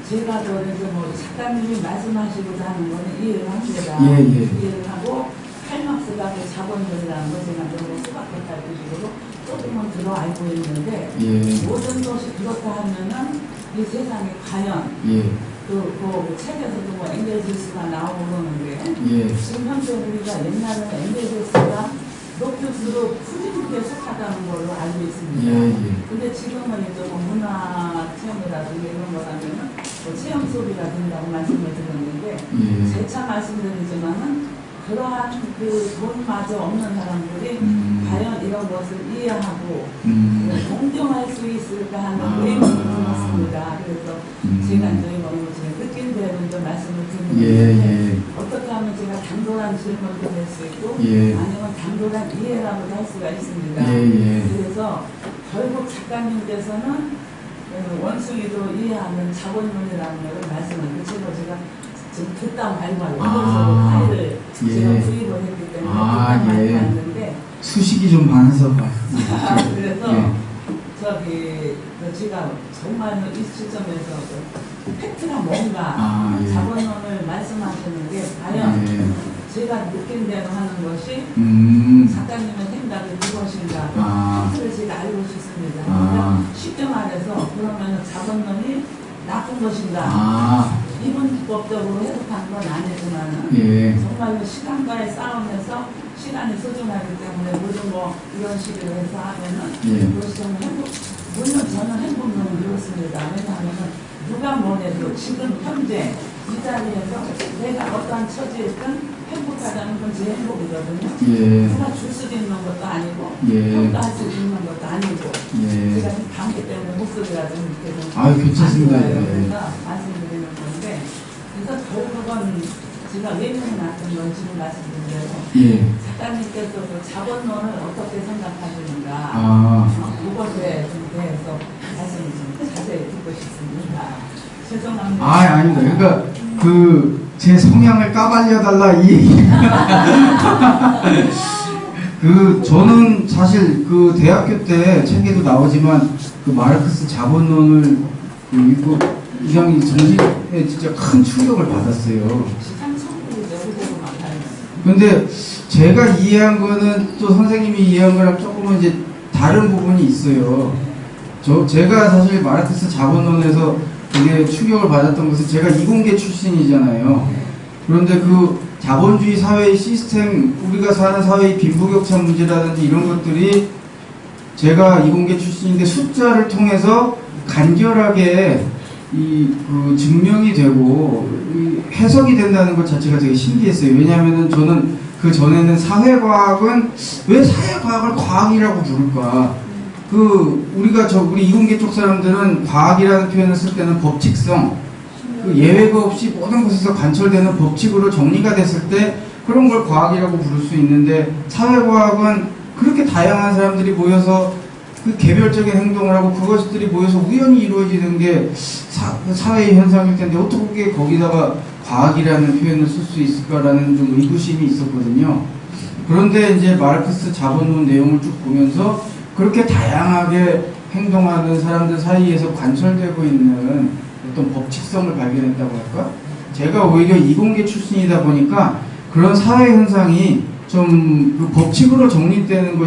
제가 그래서 뭐 작가님이 말씀하시고자 하는 거는 이해를 합니다. 이해를 하고 칼막스가 그 자본주의라는 거 제가 너무 수박했다는 식으로 조금은 들어 알고 있는데 모든 것이 그렇다 하면은 이 세상에 과연 그 책에서도 뭐 앵겔주스가 나오고 그러는데 지금 현재 우리가 옛날에는 앵겔주스가 노큐스로 후진국에 속하다는 걸로 알고 있습니다. 근데 지금은 이제 뭐 문화 체험이라든가 이런 거라면은 뭐 체험 수업이라 된다고 말씀을 드렸는데 재차 말씀드리지만은 그러한 그 돈마저 없는 사람들이 과연 이런 것을 이해하고 공정할 수 있을까 하는 의문이 들었습니다. 그래서 제가 이제 너무 느낀 대로 이제 말씀을 드리는데 어떻게 하면 제가 당돌한 질문도 될 수 있고 아니면 당돌한 이해라고도 할 수가 있습니다. 그래서 결국 작가님께서는 원숭이도 이해하는 자본론이라는 것을 말씀을 제가 지금 듣다 말고 원서로 파일을 제가 구입을 했기 때문에 듣다 말고 했는데 수식이 좀 많아서 그래서 제가 정말 이 시점에서 팩트가 뭔가 자본론을 말씀하시는 게 과연 제가 느낀 대로 하는 것이 작가님의 생각이 무엇인가 팩트를 제가 알고 싶습니다. 그러니까 쉽게 말해서 그러면 자본론이 나쁜 것인가 이분법적으로 해석한 건 아니지만 정말로 시간과의 싸움에서 시간이 소중하기 때문에 모든 거 이런 식으로 해서 하면은 그것이 정말 물론 저는 행복론을 이렇습니다. 왜냐하면 누가 뭐래도 지금 현재 이 자리에서 내가 어떠한 처지에든 행복하다는 건 제 행복이거든요. 누가 줄 수도 있는 것도 아니고 평가할 수도 있는 것도 아니고 제가 감기 때문에 목소리가 좀 이렇게 좀 괜찮습니다. 말씀드리는 건데 그래서 결국은 제가 외면이 났던 건 지금 말씀드린 대로 작가님께서 그 자본론을 어떻게 생각하시는가 그것에 좀 죄송합니다. 아닙니다. 그러니까 제 성향을 까발려달라 이 얘기. 저는 사실 대학교 때 책에도 나오지만 마르크스 자본론을 읽고 굉장히 정신에 진짜 큰 충격을 받았어요. 시장 성공이죠. 그대로 많아요. 근데 제가 이해한 거는 또 선생님이 이해한 거랑 조금은 이제 다른 부분이 있어요. 제가 사실 마르크스 자본론에서 되게 충격을 받았던 것은 제가 이공계 출신이잖아요. 그런데 자본주의 사회의 시스템, 우리가 사는 사회의 빈부격차 문제라든지 이런 것들이 제가 이공계 출신인데 숫자를 통해서 간결하게 증명이 되고 해석이 된다는 것 자체가 되게 신기했어요. 왜냐하면 저는 그 전에는 사회과학은 왜 사회과학을 과학이라고 부를까? 우리 이공계 쪽 사람들은 과학이라는 표현을 쓸 때는 법칙성, 예외가 없이 모든 것에서 관철되는 법칙으로 정리가 됐을 때 그런 걸 과학이라고 부를 수 있는데, 사회과학은 그렇게 다양한 사람들이 모여서 개별적인 행동을 하고 그것들이 모여서 우연히 이루어지는 게 사회의 현상일 텐데 어떻게 거기다가 과학이라는 표현을 쓸 수 있을까라는 좀 의구심이 있었거든요. 그런데 이제 마르크스 자본론 내용을 쭉 보면서 그렇게 다양하게 행동하는 사람들 사이에서 관철되고 있는 어떤 법칙성을 발견했다고 할까? 제가 오히려 이공계 출신이다 보니까 그런 사회 현상이 좀 법칙으로 정리되는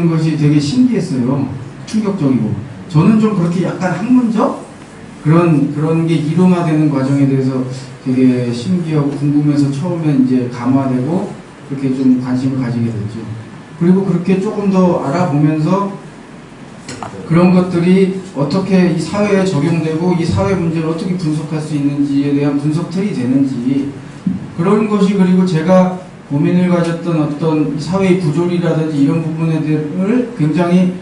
것이 되게 신기했어요. 충격적이고. 저는 좀 그렇게 약간 학문적? 그런 게 이론화되는 과정에 대해서 되게 신기하고 궁금해서 처음에 이제 감화되고 그렇게 좀 관심을 가지게 됐죠. 그리고 그렇게 조금 더 알아보면서 그런 것들이 어떻게 이 사회에 적용되고 이 사회 문제를 어떻게 분석할 수 있는지에 대한 분석 틀이 되는지, 그런 것이, 그리고 제가 고민을 가졌던 어떤 사회의 구조리라든지 이런 부분들을 굉장히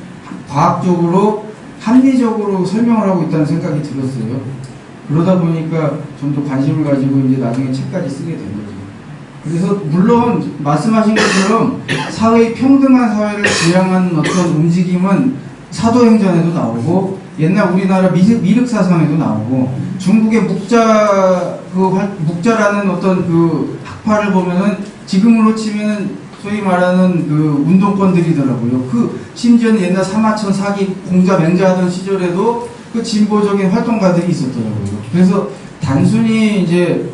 과학적으로 합리적으로 설명을 하고 있다는 생각이 들었어요. 그러다 보니까 좀 더 관심을 가지고 이제 나중에 책까지 쓰게 된 거죠. 그래서 물론 말씀하신 것처럼 사회의 평등한 사회를 지향하는 어떤 움직임은 사도행전에도 나오고 옛날 우리나라 미륵사상에도 나오고 중국의 묵자라는 어떤 학파를 보면은 지금으로 치면은 소위 말하는 운동권들이더라고요. 심지어는 옛날 사마천 사기 공자 맹자하던 시절에도 진보적인 활동가들이 있었더라고요. 그래서 단순히 이제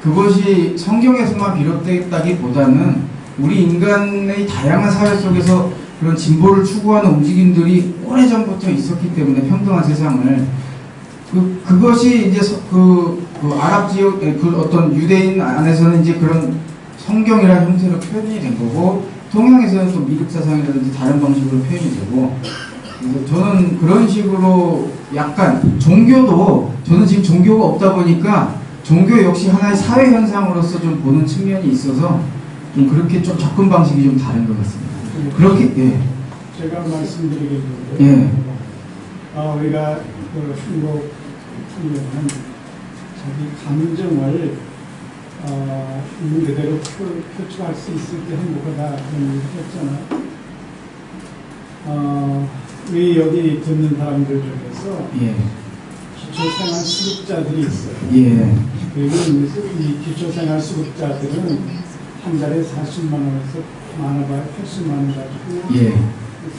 그것이 성경에서만 비롯됐다기보다는 우리 인간의 다양한 사회 속에서 그런 진보를 추구하는 움직임들이 오래전부터 있었기 때문에 평등한 세상을 그것이 이제 아랍 지역 어떤 유대인 안에서는 이제 그런 성경이라는 형태로 표현이 된 거고, 동양에서는 또 미륵사상이라든지 다른 방식으로 표현이 되고, 그래서 저는 그런 식으로 약간 저는 지금 종교가 없다 보니까 종교 역시 하나의 사회 현상으로서 좀 보는 측면이 있어서 좀 그렇게 좀 접근 방식이 좀 다른 것 같습니다. 그렇게 제가 말씀드리겠는데, 예. 우리가 행복 풍요는 자기 감정을 있는 그대로 표출할 수 있을 때 행복하다 그런 얘기를 했잖아요. 우리 여기 듣는 사람들 중에서 기초생활 수급자들이 있어요. 예. 그리고 이 기초생활 수급자들은 한 달에 40만 원에서 많아봐야 80만 원 가지고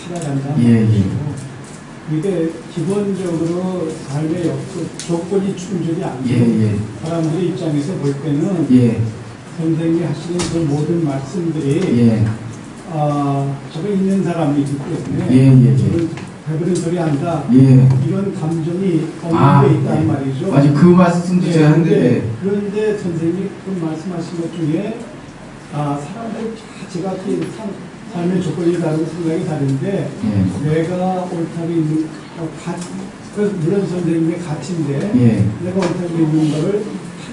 살아간다. 이게 기본적으로 삶의 조건이 충족이 안 돼요. 사람들의 입장에서 볼 때는 선생님이 하시는 그 모든 말씀들이 저거 있는 사람이기 때문에 저는 배부른 소리 한다. 이런 감정이 없는 게 있단 말이죠. 맞아요. 그 말씀도 제가 했는데. 그런데 선생님이 그 말씀하신 것 중에 사람들 제가 삶의 조건이 다르고 생각이 다른데 내가 옳다고 있는 물론 선생님의 가치인데 내가 옳다고 있는 거를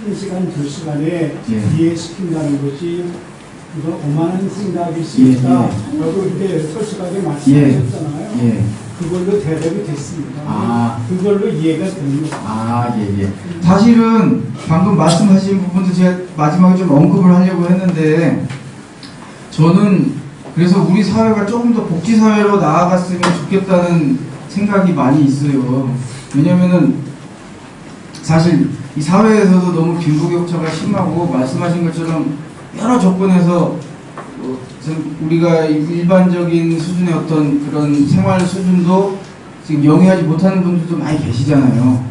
1시간, 2시간에 이해시킨다는 것이 이거 오만한 생각일 수 있다 라고 이렇게 솔직하게 말씀하셨잖아요. 그걸로 대답이 됐습니다. 그걸로 이해가 됩니다. 사실은 방금 말씀하신 부분도 제가 마지막에 좀 언급을 하려고 했는데, 저는 그래서 우리 사회가 조금 더 복지사회로 나아갔으면 좋겠다는 생각이 많이 있어요. 왜냐면은 사실 이 사회에서도 너무 빈부격차가 심하고 말씀하신 것처럼 여러 조건에서 우리가 일반적인 수준의 어떤 그런 생활 수준도 지금 영위하지 못하는 분들도 많이 계시잖아요.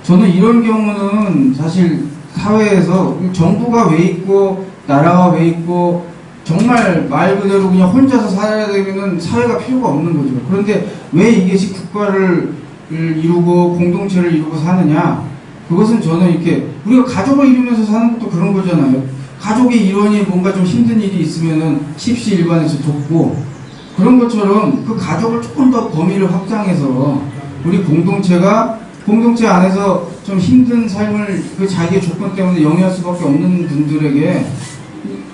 저는 이런 경우는 사실 사회에서 정부가 왜 있고 나라가 왜 있고 정말 말 그대로 그냥 혼자서 살아야 되면은 사회가 필요가 없는 거죠. 그런데 왜 이것이 국가를 이루고 공동체를 이루고 사느냐? 그것은 저는 이렇게 우리가 가족을 이루면서 사는 것도 그런 거잖아요. 가족의 일원이 뭔가 좀 힘든 일이 있으면은 십시일반에서 돕고 그런 것처럼 그 가족을 조금 더 범위를 확장해서 우리 공동체 안에서 좀 힘든 삶을 그 자기의 조건 때문에 영위할 수밖에 없는 분들에게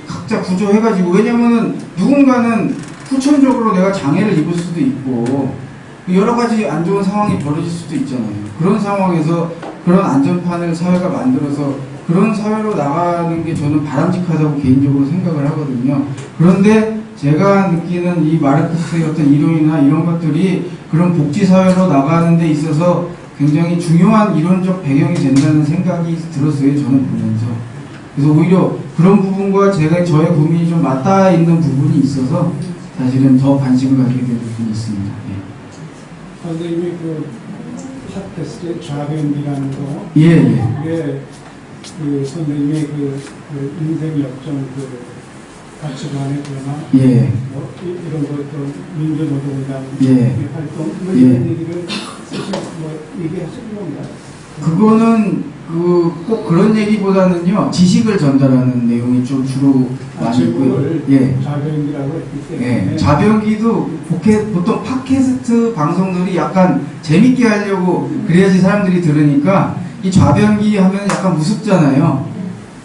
각자 구조해가지고, 왜냐면은 누군가는 후천적으로 내가 장애를 입을 수도 있고 여러 가지 안 좋은 상황이 벌어질 수도 있잖아요. 그런 상황에서 그런 안전판을 사회가 만들어서 그런 사회로 나가는 게 저는 바람직하다고 개인적으로 생각을 하거든요. 그런데 제가 느끼는 이 마르크스의 어떤 이론이나 이런 것들이 그런 복지사회로 나가는 데 있어서 굉장히 중요한 이론적 배경이 된다는 생각이 들었어요. 저는 보면서. 그래서 오히려 그런 부분과 저의 고민이 좀 맞닿아 있는 부분이 있어서 사실은 더 관심을 가지게 된 부분이 있습니다. 예. 선생님이 그 팟캐스트의 좌변이라는 거, 예. 이게 그 선생님의 그 인생 역정 가치관에 대한 예. 뭐 이런 것도 민주노동당 활동 뭐 예. 이런 얘기를 사실 뭐 얘기하시는 건가요? 그거는 꼭 그런 얘기보다는요, 지식을 전달하는 내용이 좀 주로 많이 있고요. 예. 좌변기라고 했기 때문에. 예. 좌변기도 보통 팟캐스트 방송들이 약간 재밌게 하려고 그래야지 사람들이 들으니까 이 좌변기 하면 약간 우습잖아요.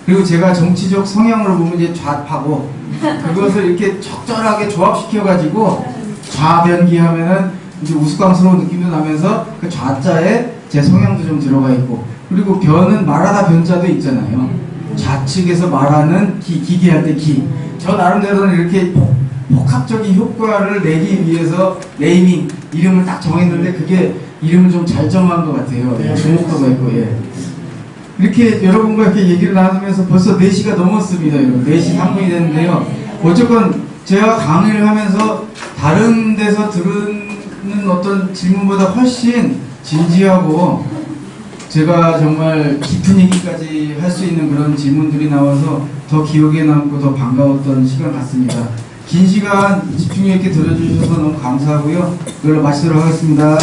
그리고 제가 정치적 성향으로 보면 이제 좌파고 그것을 이렇게 적절하게 조합시켜가지고 좌변기 하면은 이제 우스꽝스러운 느낌도 나면서 그 좌자에 제 성향도 좀 들어가 있고, 그리고 변은 말하다 변자도 있잖아요. 좌측에서 말하는 기기할 때 기. 저 나름대로는 이렇게 복합적인 효과를 내기 위해서 네이밍, 이름을 딱 정했는데 그게 이름을 좀 잘 정한 것 같아요. 주목도가 있고, 예. 이렇게 여러분과 이렇게 얘기를 나누면서 벌써 4시가 넘었습니다. 4시 3분이 됐는데요. 어쨌건 제가 강의를 하면서 다른 데서 들은 어떤 질문보다 훨씬 진지하고 제가 정말 깊은 얘기까지 할 수 있는 그런 질문들이 나와서 더 기억에 남고 더 반가웠던 시간 같습니다. 긴 시간 집중력 있게 들어주셔서 너무 감사하고요. 이걸로 마치도록 하겠습니다.